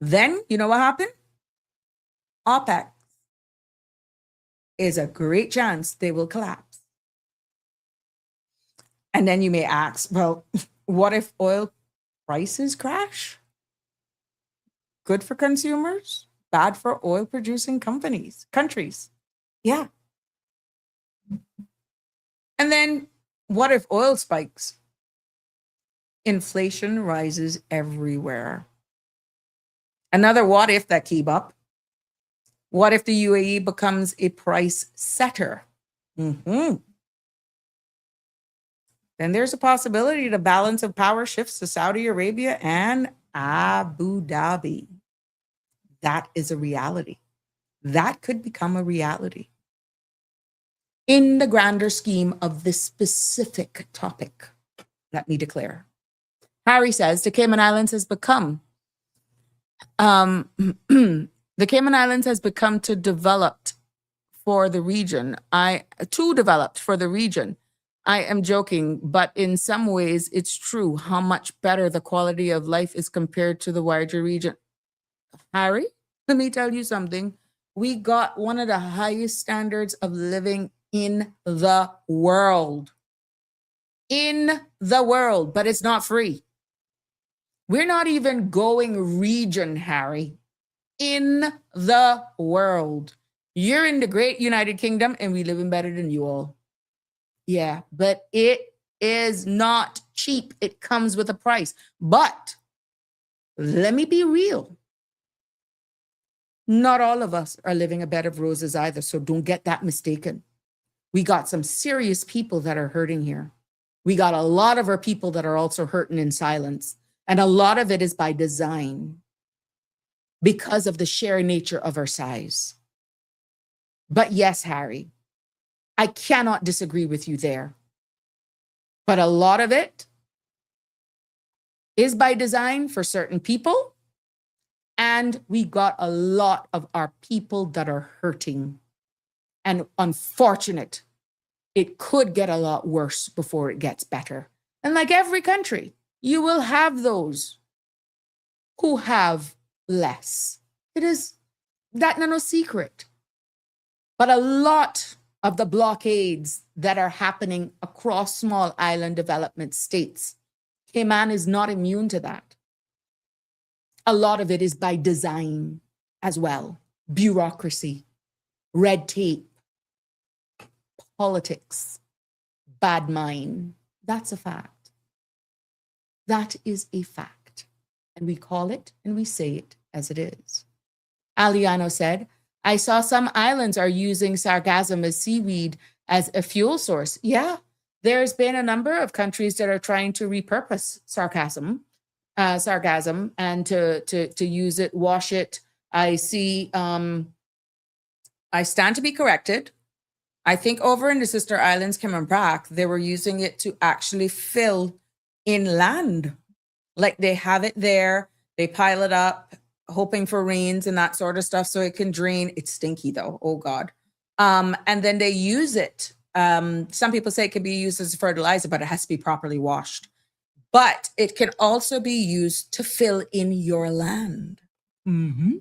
Then, you know what happened? OPEC is a great chance they will collapse. And then you may ask, well, what if oil prices crash? Good for consumers, bad for oil producing countries. Yeah. And then what if oil spikes? Inflation rises everywhere. Another what if that keep up. What if the UAE becomes a price setter? Mm-hmm. Then there's a possibility the balance of power shifts to Saudi Arabia and Abu Dhabi. That is a reality. That could become a reality in the grander scheme of this specific topic. Let me declare. Harry says the Cayman Islands has become the Cayman Islands has become too developed for the region. I am joking, but in some ways it's true how much better the quality of life is compared to the wider region. Harry, let me tell you something. We got one of the highest standards of living in the world. In the world, but it's not free. We're not even going region, Harry. In the world. You're in the great United Kingdom and we live in better than you all. Yeah, but it is not cheap. It comes with a price. But let me be real. Not all of us are living a bed of roses either, so don't get that mistaken. We got some serious people that are hurting here. We got a lot of our people that are also hurting in silence. And a lot of it is by design because of the sheer nature of our size. But yes, Harry, I cannot disagree with you there. But a lot of it is by design for certain people. And we got a lot of our people that are hurting. And unfortunate, it could get a lot worse before it gets better. And like every country, you will have those who have less. It is that no secret. But a lot of the blockades that are happening across small island development states, Cayman is not immune to that. A lot of it is by design as well. Bureaucracy, red tape, politics, bad mind. That's a fact. That is a fact. And we call it and we say it as it is. Aliano said, I saw some islands are using sargassum as seaweed as a fuel source. Yeah, there's been a number of countries that are trying to repurpose sargassum and to use it, wash it. I see, I stand to be corrected. I think over in the sister islands, Cayman Brac, they were using it to actually fill inland. Like they have it there, they pile it up, hoping for rains and that sort of stuff so it can drain. It's stinky though, oh God. And then they use it. Some people say it can be used as a fertilizer, but it has to be properly washed. But it can also be used to fill in your land. Mm-hmm.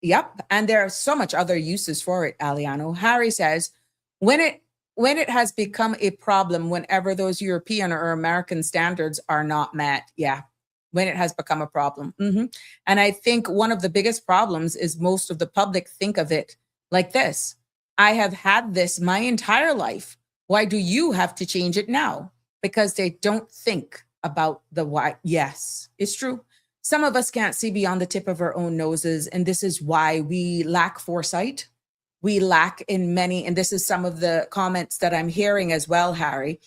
Yep. And there are so much other uses for it, Aliano. Harry says, when it has become a problem, whenever those European or American standards are not met, yeah, when it has become a problem. Mm-hmm. And I think one of the biggest problems is most of the public think of it like this. I have had this my entire life. Why do you have to change it now? Because they don't think about the why. Yes, it's true. Some of us can't see beyond the tip of our own noses. And this is why we lack foresight. We lack in many, and this is some of the comments that I'm hearing as well, Harry,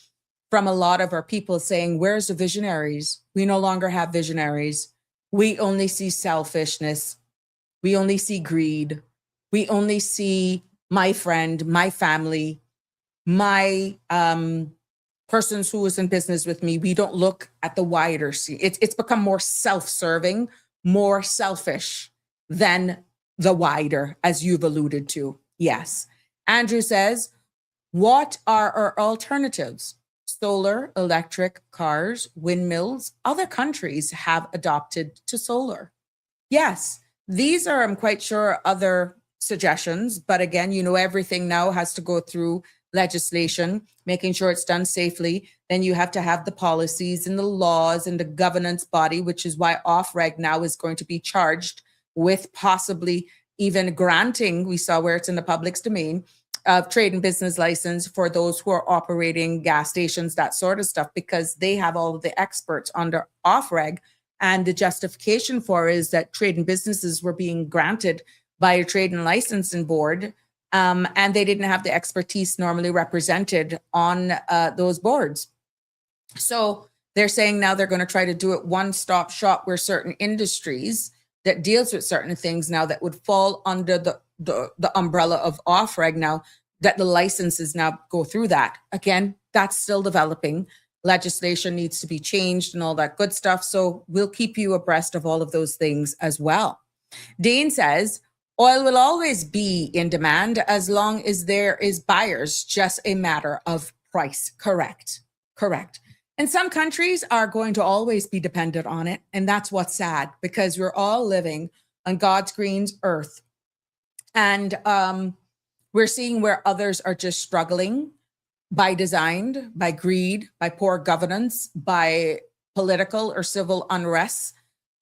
from a lot of our people saying, where's the visionaries? We no longer have visionaries. We only see selfishness. We only see greed. We only see my friend, my family, my persons who is in business with me. We don't look at the wider scene. It's become more self-serving, more selfish than the wider, as you've alluded to. Yes. Andrew says, what are our alternatives? Solar, electric, cars, windmills. Other countries have adopted to solar. Yes, these are, I'm quite sure, other suggestions. But again, everything now has to go through legislation, making sure it's done safely. Then you have to have the policies and the laws and the governance body, which is why OFREG now is going to be charged with possibly even granting, we saw where it's in the public's domain, of trade and business license for those who are operating gas stations, that sort of stuff, because they have all of the experts under OFREG. And the justification for is that trade and businesses were being granted by a trade and licensing board, and they didn't have the expertise normally represented on those boards. So they're saying now they're going to try to do it one-stop shop, where certain industries that deals with certain things now that would fall under the umbrella of OFREG now, that the licenses now go through that. Again, that's still developing. Legislation needs to be changed and all that good stuff. So we'll keep you abreast of all of those things as well. Dean says, oil will always be in demand as long as there is buyers, just a matter of price. Correct. And some countries are going to always be dependent on it. And that's what's sad, because we're all living on God's green earth. And we're seeing where others are just struggling by design, by greed, by poor governance, by political or civil unrest.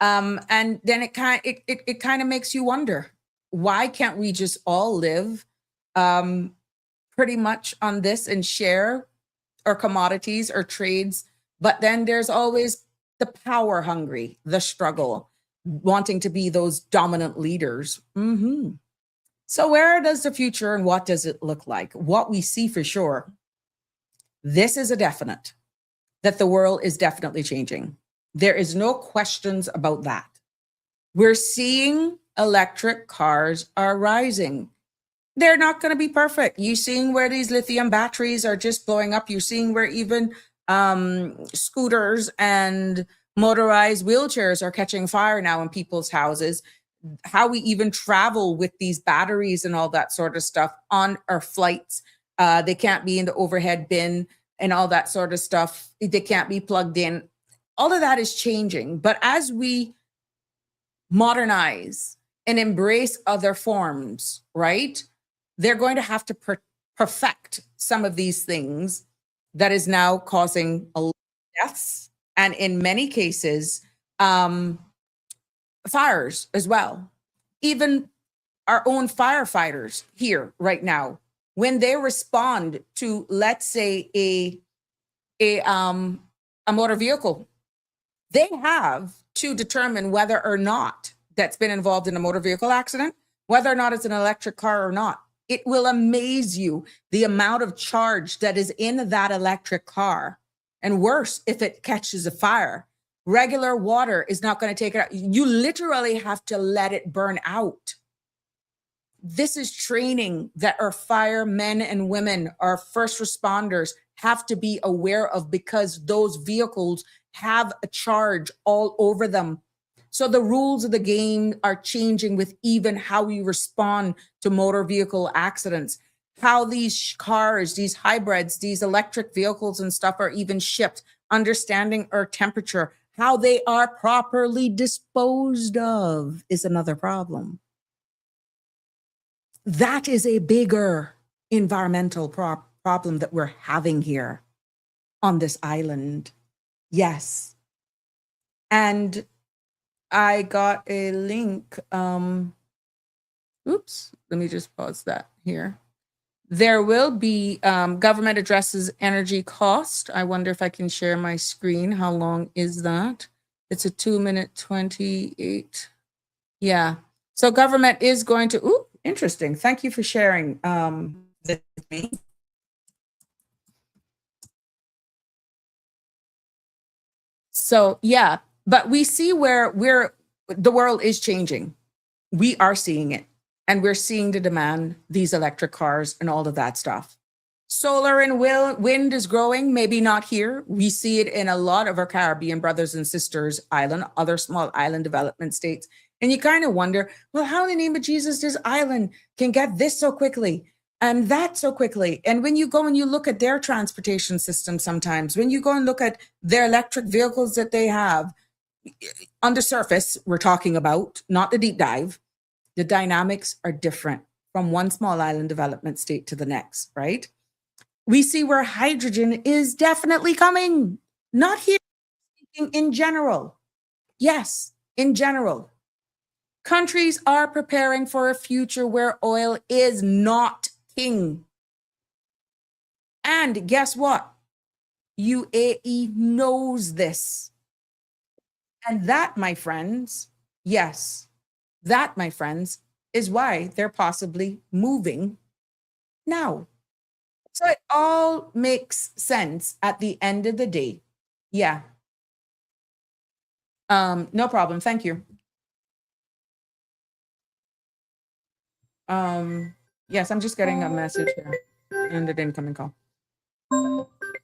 And then it kind of makes you wonder, why can't we just all live pretty much on this and share or commodities or trades? But then there's always the power hungry, the struggle, wanting to be those dominant leaders. So where does the future and what does it look like? What we see for sure, this is a definite, that the world is definitely changing. There is no questions about that. We're seeing electric cars are rising. They're not going to be perfect. You're seeing where these lithium batteries are just blowing up. You're seeing where even scooters and motorized wheelchairs are catching fire now in people's houses. How we even travel with these batteries and all that sort of stuff on our flights. They can't be in the overhead bin and all that sort of stuff. They can't be plugged in. All of that is changing. But as we modernize and embrace other forms, right? They're going to have to perfect some of these things that is now causing a lot of deaths, and in many cases, fires as well. Even our own firefighters here right now, when they respond to, let's say, a motor vehicle, they have to determine whether or not that's been involved in a motor vehicle accident, whether or not it's an electric car or not. It will amaze you the amount of charge that is in that electric car. And worse, if it catches a fire, regular water is not going to take it out. You literally have to let it burn out. This is training that our firemen and women, our first responders have to be aware of, because those vehicles have a charge all over them. So the rules of the game are changing with even how we respond to motor vehicle accidents, how these cars, these hybrids, these electric vehicles and stuff are even shipped, understanding our temperature, how they are properly disposed of is another problem. That is a bigger environmental problem that we're having here on this island. Yes. And I got a link Oops, let me just pause that here. There will be government addresses energy cost. I wonder if I can share my screen. How long is that? It's a 2-minute 28. Yeah. So government is going to, ooh, interesting. Thank you for sharing this with me. So yeah, but we see where the world is changing. We are seeing it, and we're seeing the demand, these electric cars and all of that stuff. Solar and wind is growing, maybe not here. We see it in a lot of our Caribbean brothers and sisters island, other small island development states. And you kind of wonder, well, how in the name of Jesus this island can get this so quickly and that so quickly? And when you go and you look at their transportation system sometimes, when you go and look at their electric vehicles that they have, on the surface, we're talking about, not the deep dive, the dynamics are different from one small island development state to the next, right? We see where hydrogen is definitely coming, not here, in general. Yes, in general. Countries are preparing for a future where oil is not king. And guess what? UAE knows this. And that, my friends, yes, that, my friends, is why they're possibly moving now. So it all makes sense at the end of the day. Yeah. No problem. Thank you. Yes, I'm just getting a message here and an incoming call.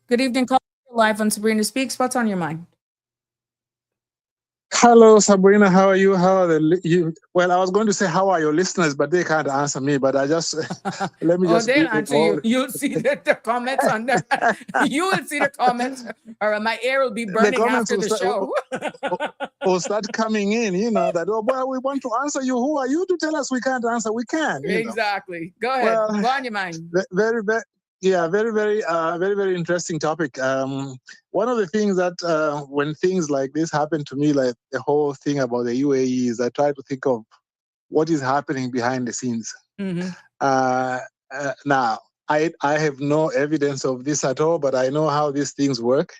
Good evening, call live on Sabrina Speaks. What's on your mind? Hello, Sabrina. How are you? How are you? Well, I was going to say, how are your listeners, but they can't answer me. But I just let me just. They'll answer you. You'll see the comments on there. You will see the comments, or my ear will be burning after the show. Will start coming in. You know that. Oh, well, we want to answer you. Who are you to tell us we can't answer? We can. Exactly. Go ahead. Well, go on your mind. Very, very. Yeah, very interesting topic. One of the things that when things like this happen to me, like the whole thing about the UAE, is I try to think of what is happening behind the scenes. Mm-hmm. Now, I have no evidence of this at all, but I know how these things work.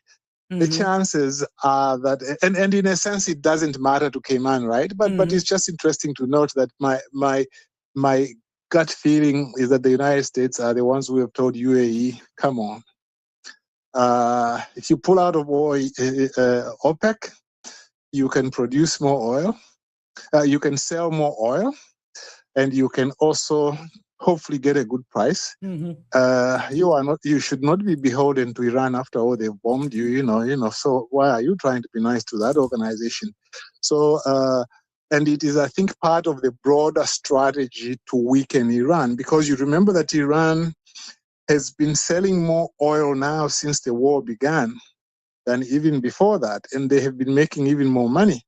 Mm-hmm. The chances are that, and in a sense, it doesn't matter to Cayman, right? But but it's just interesting to note that my gut feeling is that the United States are the ones who have told UAE, come on. If you pull out of OPEC, you can produce more oil, you can sell more oil, and you can also hopefully get a good price. Mm-hmm. You should not be beholden to Iran after all they've bombed you, you know. So why are you trying to be nice to that organization? So, and it is, I think, part of the broader strategy to weaken Iran, because you remember that Iran has been selling more oil now since the war began than even before that. And they have been making even more money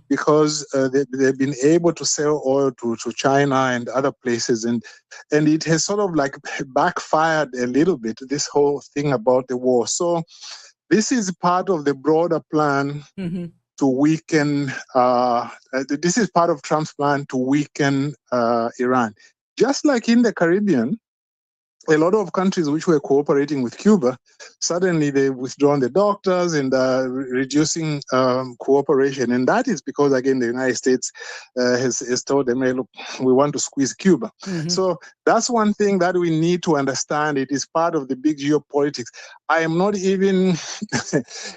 because they've been able to sell oil to China and other places. And it has sort of like backfired a little bit, this whole thing about the war. So this is part of the broader plan to weaken, this is part of Trump's plan to weaken Iran. Just like in the Caribbean, a lot of countries which were cooperating with Cuba, suddenly they've withdrawn the doctors and reducing cooperation. And that is because, again, the United States has told them, hey, look, we want to squeeze Cuba. So that's one thing that we need to understand. It is part of the big geopolitics. I am not even,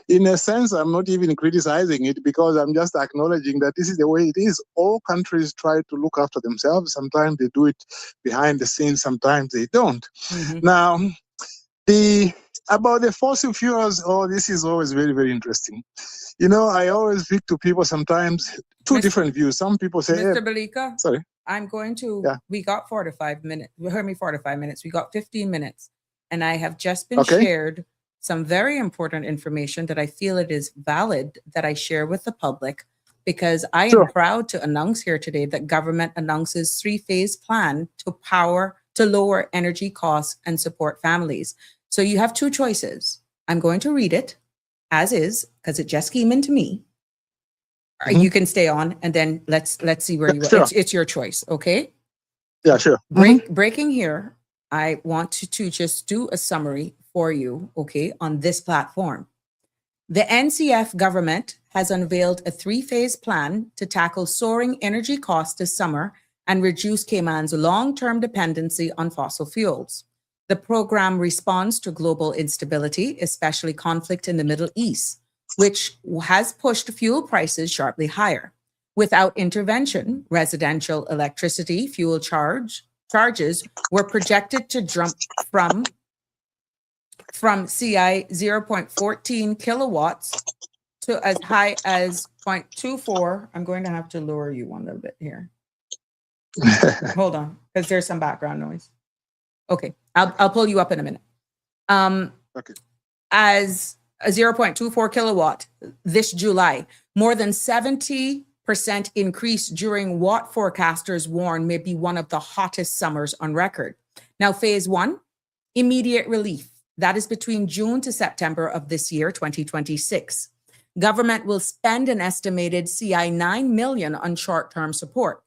in a sense, I'm not even criticizing it, because I'm just acknowledging that this is the way it is. All countries try to look after themselves. Sometimes they do it behind the scenes, sometimes they don't. Now, about the fossil fuels, this is always very, very interesting. You know, I always speak to people sometimes, different views. Some people say, Mr. Balika, sorry. I'm going to, we got 4 to 5 minutes. You heard me, 4 to 5 minutes. We got 15 minutes. And I have just been shared some very important information that I feel it is valid that I share with the public, because I am proud to announce here today that government announces 3-phase plan to lower energy costs and support families. So you have 2 choices. I'm going to read it as is, because it just came into me. You can stay on, and then let's see where you are. It's your choice, okay? Yeah, sure. Breaking here, I want to just do a summary for you, okay, on this platform. The NCF government has unveiled a 3-phase plan to tackle soaring energy costs this summer and reduce Cayman's long-term dependency on fossil fuels. The program responds to global instability, especially conflict in the Middle East, which has pushed fuel prices sharply higher. Without intervention, residential electricity fuel charges were projected to jump from CI 0.14 kilowatts to as high as 0.24. I'm going to have to lower you one little bit here. Hold on, because there's some background noise. Okay, I'll pull you up in a minute. Okay. As a 0.24 kilowatt this July, more than 70% increase during what forecasters warn may be one of the hottest summers on record. Now, phase 1, immediate relief. That is between June to September of this year, 2026. Government will spend an estimated CI 9 million on short-term support.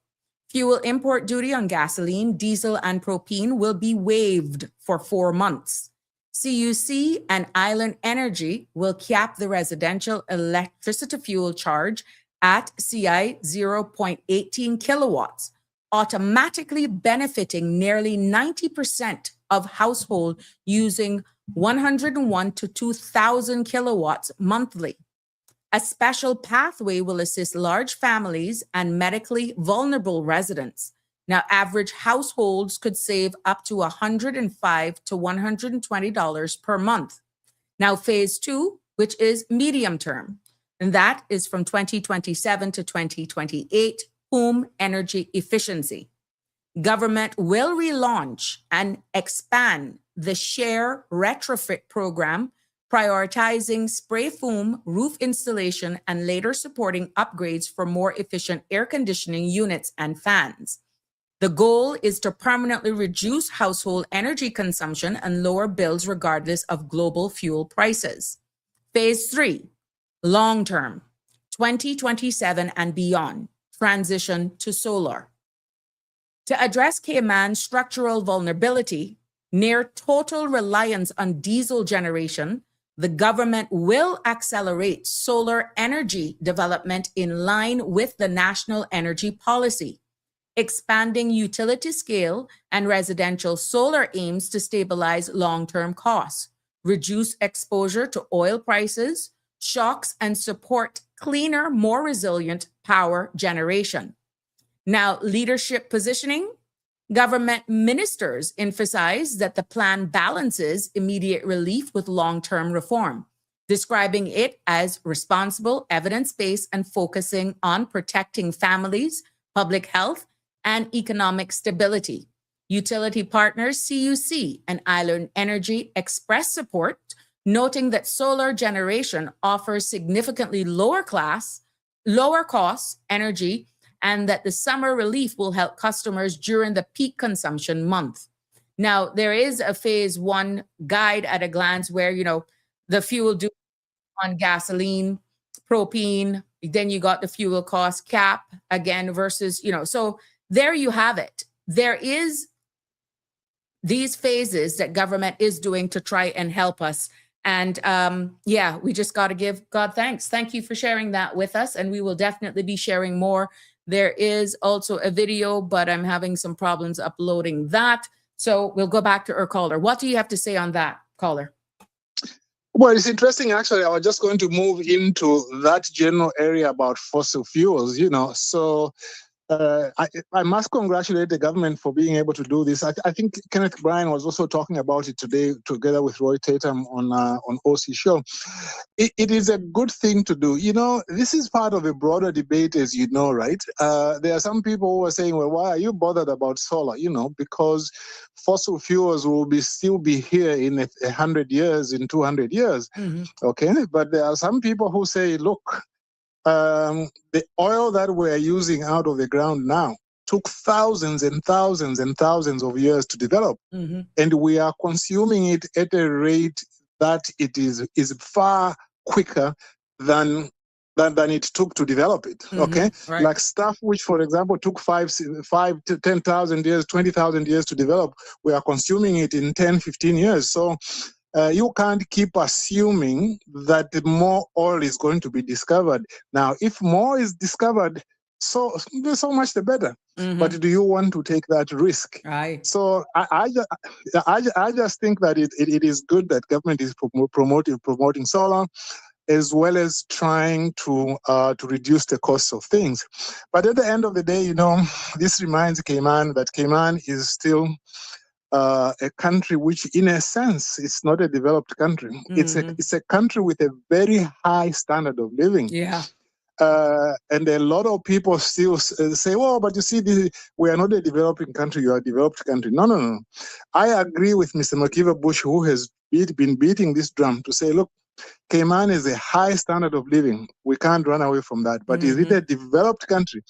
Fuel import duty on gasoline, diesel, and propane will be waived for 4 months. CUC and Island Energy will cap the residential electricity fuel charge at CI 0.18 kilowatts, automatically benefiting nearly 90% of households using 101 to 2,000 kilowatts monthly. A special pathway will assist large families and medically vulnerable residents. Now, average households could save up to $105 to $120 per month. Now, phase 2, which is medium term, and that is from 2027 to 2028, home energy efficiency. Government will relaunch and expand the Share Retrofit program, prioritizing spray foam roof installation and later supporting upgrades for more efficient air conditioning units and fans. The goal is to permanently reduce household energy consumption and lower bills regardless of global fuel prices. Phase 3, long-term, 2027 and beyond, transition to solar. To address Cayman's structural vulnerability, near total reliance on diesel generation, the government will accelerate solar energy development in line with the national energy policy. Expanding utility scale and residential solar aims to stabilize long-term costs, reduce exposure to oil prices, shocks, and support cleaner, more resilient power generation. Now, leadership positioning. Government ministers emphasize that the plan balances immediate relief with long-term reform, describing it as responsible, evidence-based, and focusing on protecting families, public health, and economic stability. Utility partners CUC and Island Energy express support, noting that solar generation offers significantly lower cost energy, and that the summer relief will help customers during the peak consumption month. Now, there is a phase 1 guide at a glance where, the fuel duty on gasoline, propane, then you got the fuel cost cap again versus, so there you have it. There is these phases that government is doing to try and help us. And we just got to give God thanks. Thank you for sharing that with us. And we will definitely be sharing more. There is also a video, but I'm having some problems uploading that. So we'll go back to our caller. What do you have to say on that, caller? Well, it's interesting, actually. I was just going to move into that general area about fossil fuels, So I must congratulate the government for being able to do this. I think Kenneth Bryan was also talking about it today together with Roy Tatum on OC Show. It is a good thing to do. This is part of a broader debate, as you know, right? There are some people who are saying, well, why are you bothered about solar? Because fossil fuels will still be here in 100 years, in 200 years. Mm-hmm. Okay, but there are some people who say, look, the oil that we're using out of the ground now took thousands and thousands and thousands of years to develop. Mm-hmm. And we are consuming it at a rate that it is far quicker than than it took to develop it. Okay, right. like stuff which, for example, took 5 to 10,000 years, 20,000 years to develop, we are consuming it in 10, 15 years. So you can't keep assuming that more oil is going to be discovered. Now, if more is discovered, so much the better. But do you want to take that risk? Right. So I just think that it is good that government is promoting solar, as well as trying to reduce the cost of things. But at the end of the day, this reminds Cayman that Cayman is still a country which, in a sense, is not a developed country. It's a country with a very high standard of living. Yeah. And a lot of people still say, "Oh, but you see, we are not a developing country. You are a developed country." No. I agree with Mr. McKeever Bush, who has been beating this drum to say, look, Cayman is a high standard of living. We can't run away from that. But is it a developed country?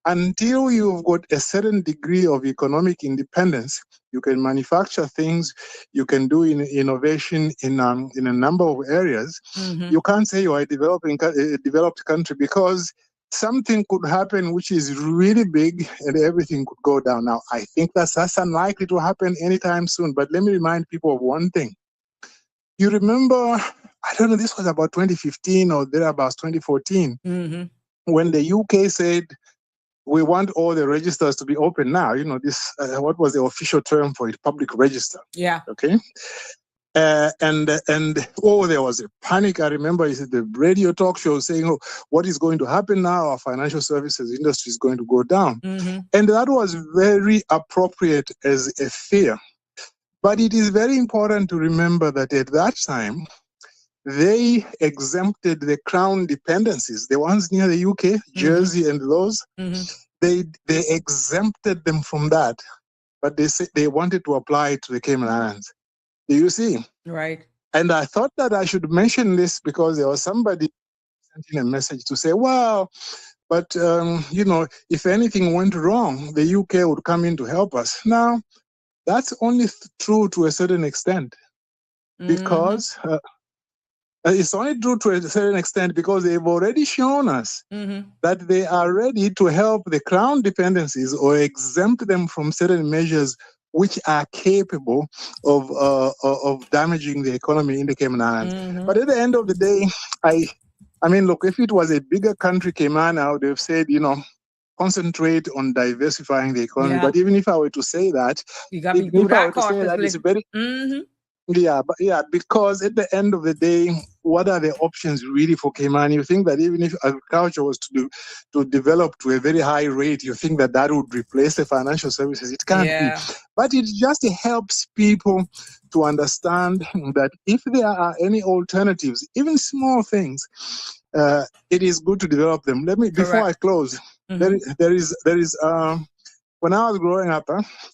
Until you've got a certain degree of economic independence, you can manufacture things, you can do innovation in a number of areas. You can't say you are a developed country, because something could happen which is really big and everything could go down. Now, I think that's unlikely to happen anytime soon. But let me remind people of one thing. You remember, I don't know, this was about 2015 or thereabouts, 2014, when the UK said, we want all the registers to be open now. This, what was the official term for it? Public register. Yeah. Okay. And there was a panic. I remember the radio talk show saying, "Oh, what is going to happen now? Our financial services industry is going to go down." And that was very appropriate as a fear. But it is very important to remember that at that time, they exempted the crown dependencies, the ones near the UK, Jersey and those. They exempted them from that, but they said they wanted to apply it to the Cayman Islands. Do you see? Right. And I thought that I should mention this because there was somebody sending a message to say, well, but, if anything went wrong, the UK would come in to help us. Now, that's only true to a certain extent, because it's only true to a certain extent because they've already shown us that they are ready to help the crown dependencies or exempt them from certain measures which are capable of damaging the economy in the Cayman Islands. But at the end of the day, I mean, look, if it was a bigger country, Cayman, I would have said, concentrate on diversifying the economy. Yeah. But even if I were to say that, it's very... because at the end of the day, what are the options really for Cayman? You think that even if agriculture was to develop to a very high rate, you think that would replace the financial services? It can't be. But it just helps people to understand that if there are any alternatives, even small things, it is good to develop them. Before I close, there is when I was growing up,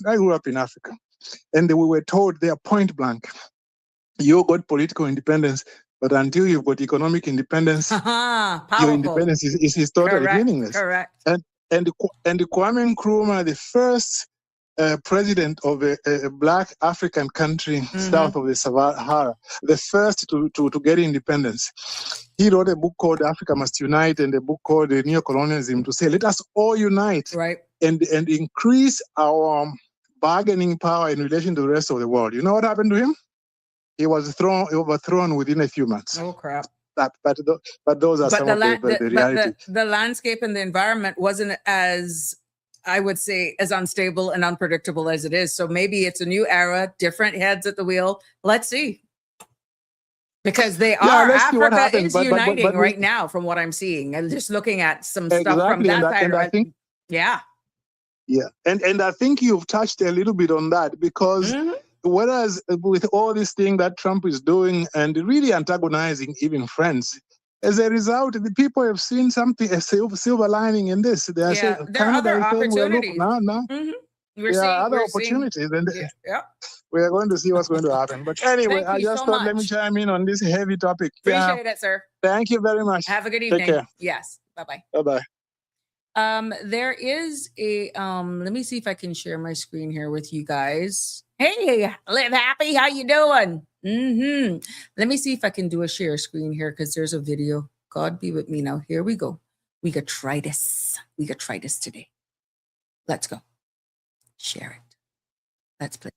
I grew up in Africa, and we were told there point blank, you got political independence, but until you've got economic independence, your independence is totally meaningless. Correct. And Kwame Nkrumah, the first president of a black African country south of the Sahara, the first to get independence, he wrote a book called Africa Must Unite and a book called Neocolonialism to say, let us all unite and increase our bargaining power in relation to the rest of the world. You know what happened to him? He was overthrown within a few months. Oh, crap. But those are some of the reality. But the landscape and the environment wasn't as, I would say, as unstable and unpredictable as it is. So maybe it's a new era, different heads at the wheel. Let's see. Because Africa is uniting right now, from what I'm seeing. And just looking at some stuff from that side. I think, yeah. And I think you've touched a little bit on that, because whereas with all this thing that Trump is doing and really antagonizing even friends, as a result, the people have seen something, a silver lining in this. They are saying, there are other opportunities. There are other opportunities. And we are going to see what's going to happen. But anyway, I just thought, let me chime in on this heavy topic. Appreciate it, sir. Thank you very much. Have a good evening. Take care. Yes. Bye-bye. Bye-bye. There is a, let me see if I can share my screen here with you guys. Hey, Live Happy, how you doing? Let me see if I can do a share screen here, because there's a video. God be with me now. Here we go. We could try this. We could try this today. Let's go. Share it. Let's play.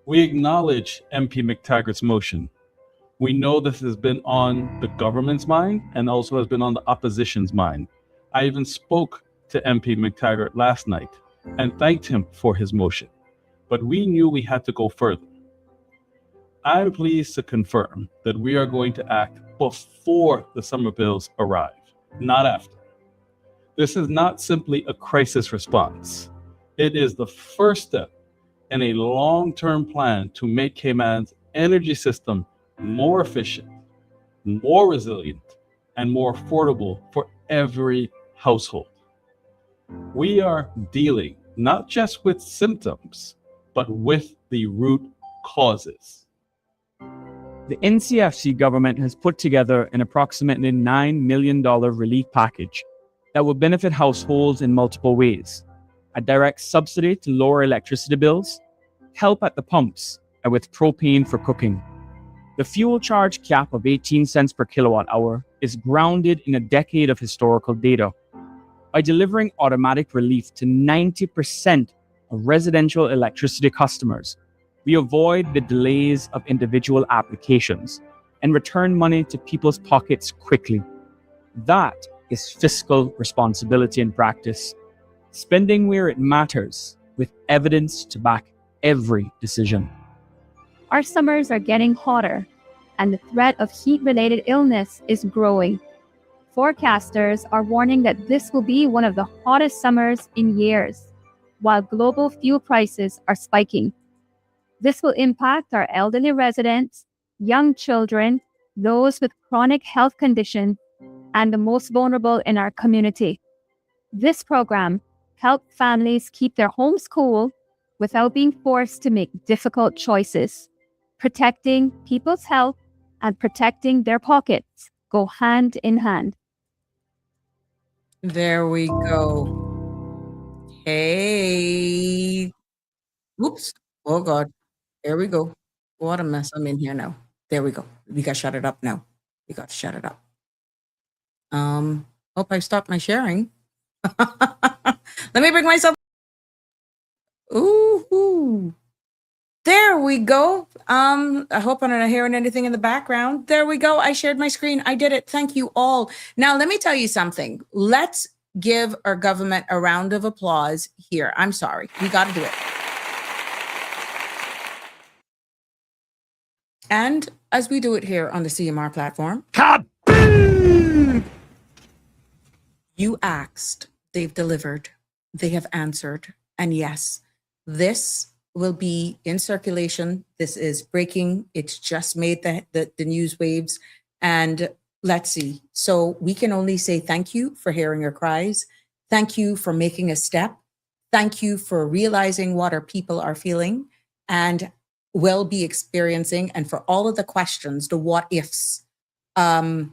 We acknowledge MP McTaggart's motion. We know this has been on the government's mind and also has been on the opposition's mind. I even spoke to MP McTaggart last night and thanked him for his motion, but we knew we had to go further. I'm pleased to confirm that we are going to act before the summer bills arrive, not after. This is not simply a crisis response. It is the first step in a long-term plan to make Cayman's energy system more efficient, more resilient, and more affordable for every household. We are dealing not just with symptoms, but with the root causes. The NCFC government has put together an approximately $9 million relief package that will benefit households in multiple ways. A direct subsidy to lower electricity bills, help at the pumps, and with propane for cooking. The fuel charge cap of 18 cents per kilowatt hour is grounded in a decade of historical data. By delivering automatic relief to 90% of residential electricity customers, we avoid the delays of individual applications and return money to people's pockets quickly. That is fiscal responsibility in practice. Spending where it matters, with evidence to back every decision. Our summers are getting hotter, and the threat of heat-related illness is growing. Forecasters are warning that this will be one of the hottest summers in years, while global fuel prices are spiking. This will impact our elderly residents, young children, those with chronic health conditions, and the most vulnerable in our community. This program helps families keep their homes cool without being forced to make difficult choices. Protecting people's health and protecting their pockets go hand in hand. There we go. Hey. Oops. Oh, God. There we go. What a mess I'm in here now. There we go. We got to shut it up now. We got to shut it up. Hope I stopped my sharing. Let me bring myself. Ooh. There we go. I hope I'm not hearing anything in the background. There we go. I shared my screen. I did it. Thank you all. Now, let me tell you something. Let's give our government a round of applause here. I'm sorry. We got to do it. And as we do it here on the CMR platform, you asked, they've delivered, they have answered. And yes, this will be in circulation. This is breaking. It's just made the news waves. And let's see. So we can only say thank you for hearing our cries. Thank you for making a step. Thank you for realizing what our people are feeling and will be experiencing, and for all of the questions, the what ifs. I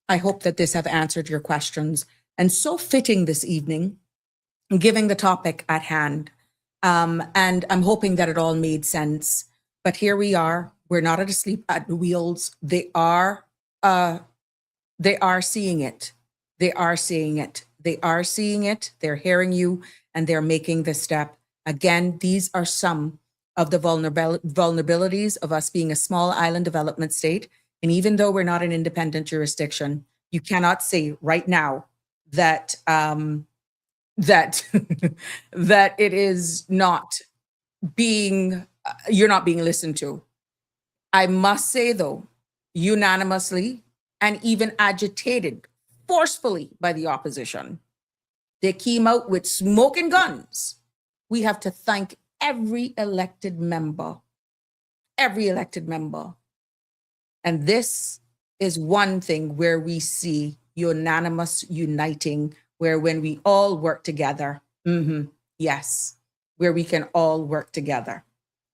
hope that this have answered your questions. And so fitting this evening, giving the topic at hand. And I'm hoping that it all made sense. But here we are. We're not asleep at the wheels. They are seeing it. They are seeing it. They are seeing it. They're hearing you, and they're making the step. Again, these are some of the vulnerabilities of us being a small island development state. And even though we're not an independent jurisdiction, you cannot say right now that that it is not being, you're not being listened to. I must say though, unanimously and even agitated forcefully by the opposition, they came out with smoking guns. We have to thank every elected member. And this is one thing where we see unanimous uniting, where when we all work together, yes, where we can all work together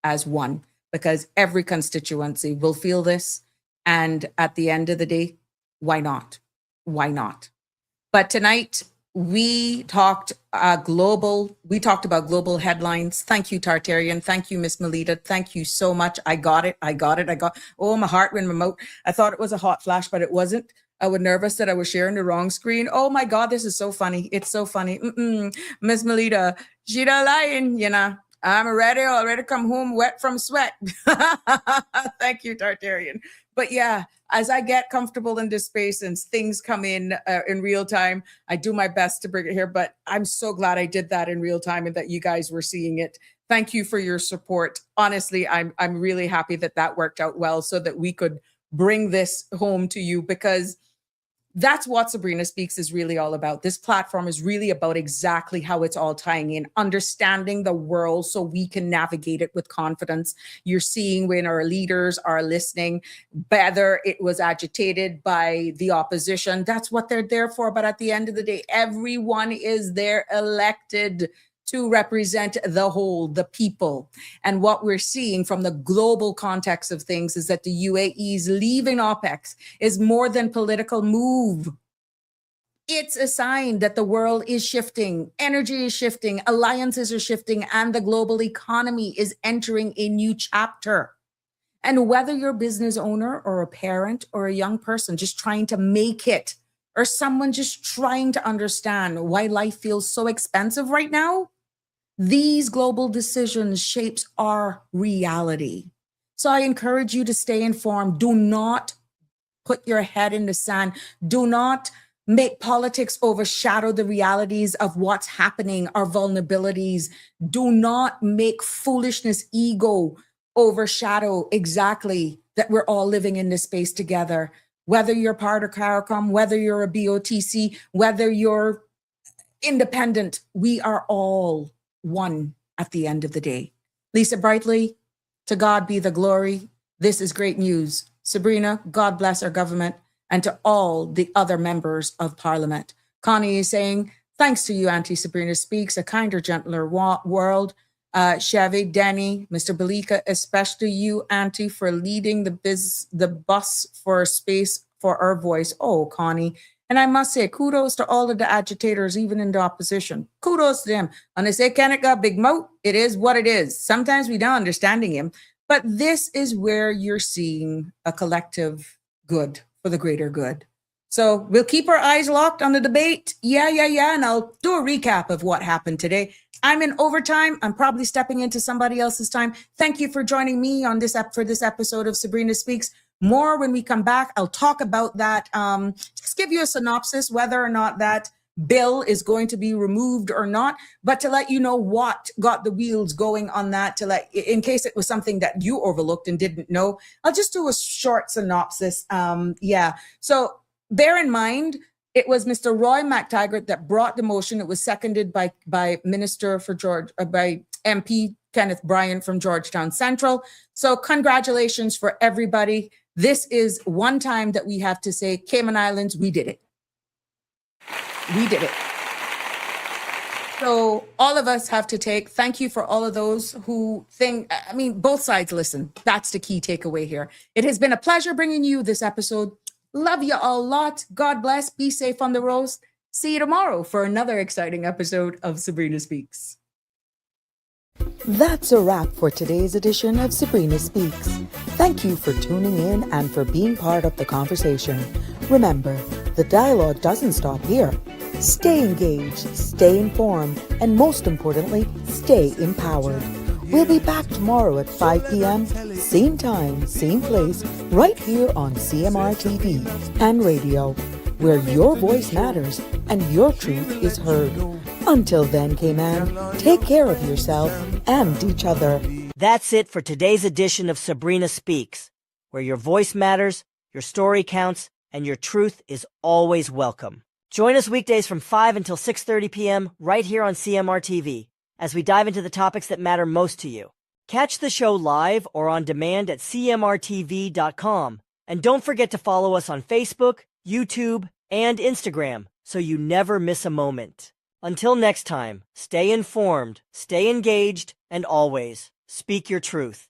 as one, because every constituency will feel this. And at the end of the day, Why not? Why not? But tonight we talked about global headlines. Thank you, Tartarian. Thank you, Miss Melita. Thank you so much. I got it. Oh, my heart went remote. I thought it was a hot flash, but it wasn't. I was nervous that I was sharing the wrong screen. Oh my God, this is so funny. It's so funny. Miss Melita, she not lying, you know. I'm already come home wet from sweat. Thank you, Tartarian. But yeah, as I get comfortable in this space and things come in real time, I do my best to bring it here. But I'm so glad I did that in real time and that you guys were seeing it. Thank you for your support. Honestly, I'm really happy that worked out well so that we could bring this home to you, because that's what Sabrina Speaks is really all about. This platform is really about exactly how it's all tying in, understanding the world so we can navigate it with confidence. You're seeing when our leaders are listening, whether it was agitated by the opposition, that's what they're there for. But at the end of the day, everyone is there elected to represent the whole, the people. And what we're seeing from the global context of things is that the UAE's leaving OPEC is more than political move. It's a sign that the world is shifting, energy is shifting, alliances are shifting, and the global economy is entering a new chapter. And whether you're a business owner or a parent or a young person just trying to make it, or someone just trying to understand why life feels so expensive right now, these global decisions shapes our reality. So I encourage you to stay informed. Do not put your head in the sand. Do not make politics overshadow the realities of what's happening, our vulnerabilities. Do not make foolishness, ego overshadow exactly that we're all living in this space together. Whether you're part of CARICOM, whether you're a BOTC, whether you're independent, we are all one at the end of the day. Lisa Brightly, to God be the glory. This is great news. Sabrina, God bless our government, and to all the other members of Parliament. Connie is saying, thanks to you, Auntie Sabrina Speaks, a kinder, gentler world. Chevy, Danny, Mr. Belika, especially you, Auntie, for leading the bus for space for our voice. Oh, Connie. And I must say, kudos to all of the agitators, even in the opposition. Kudos to them. And they say, Kenneth got big mouth. It is what it is. Sometimes we don't understanding him. But this is where you're seeing a collective good for the greater good. So we'll keep our eyes locked on the debate. Yeah. And I'll do a recap of what happened today. I'm in overtime. I'm probably stepping into somebody else's time. Thank you for joining me on for this episode of Sabrina Speaks. More when we come back. I'll talk about that. Just give you a synopsis, whether or not that bill is going to be removed or not, but to let you know what got the wheels going on that, in case it was something that you overlooked and didn't know. I'll just do a short synopsis. So bear in mind, it was Mr. Roy McTaggart that brought the motion. It was seconded by MP Kenneth Bryan from Georgetown Central. So congratulations for everybody. This is one time that we have to say, Cayman Islands, we did it. We did it. So all of us have to thank you for all of those who both sides listen. That's the key takeaway here. It has been a pleasure bringing you this episode. Love you all a lot. God bless. Be safe on the roads. See you tomorrow for another exciting episode of Sabrina Speaks. That's a wrap for today's edition of Sabrina Speaks. Thank you for tuning in and for being part of the conversation. Remember, the dialogue doesn't stop here. Stay engaged, stay informed, and most importantly, stay empowered. We'll be back tomorrow at 5 p.m., same time, same place, right here on CMR TV and radio, where your voice matters and your truth is heard. Until then, Cayman, take care of yourself and each other. That's it for today's edition of Sabrina Speaks, where your voice matters, your story counts, and your truth is always welcome. Join us weekdays from 5 until 6:30 p.m. right here on CMR TV as we dive into the topics that matter most to you. Catch the show live or on demand at cmrtv.com. And don't forget to follow us on Facebook, YouTube, and Instagram so you never miss a moment. Until next time, stay informed, stay engaged, and always speak your truth.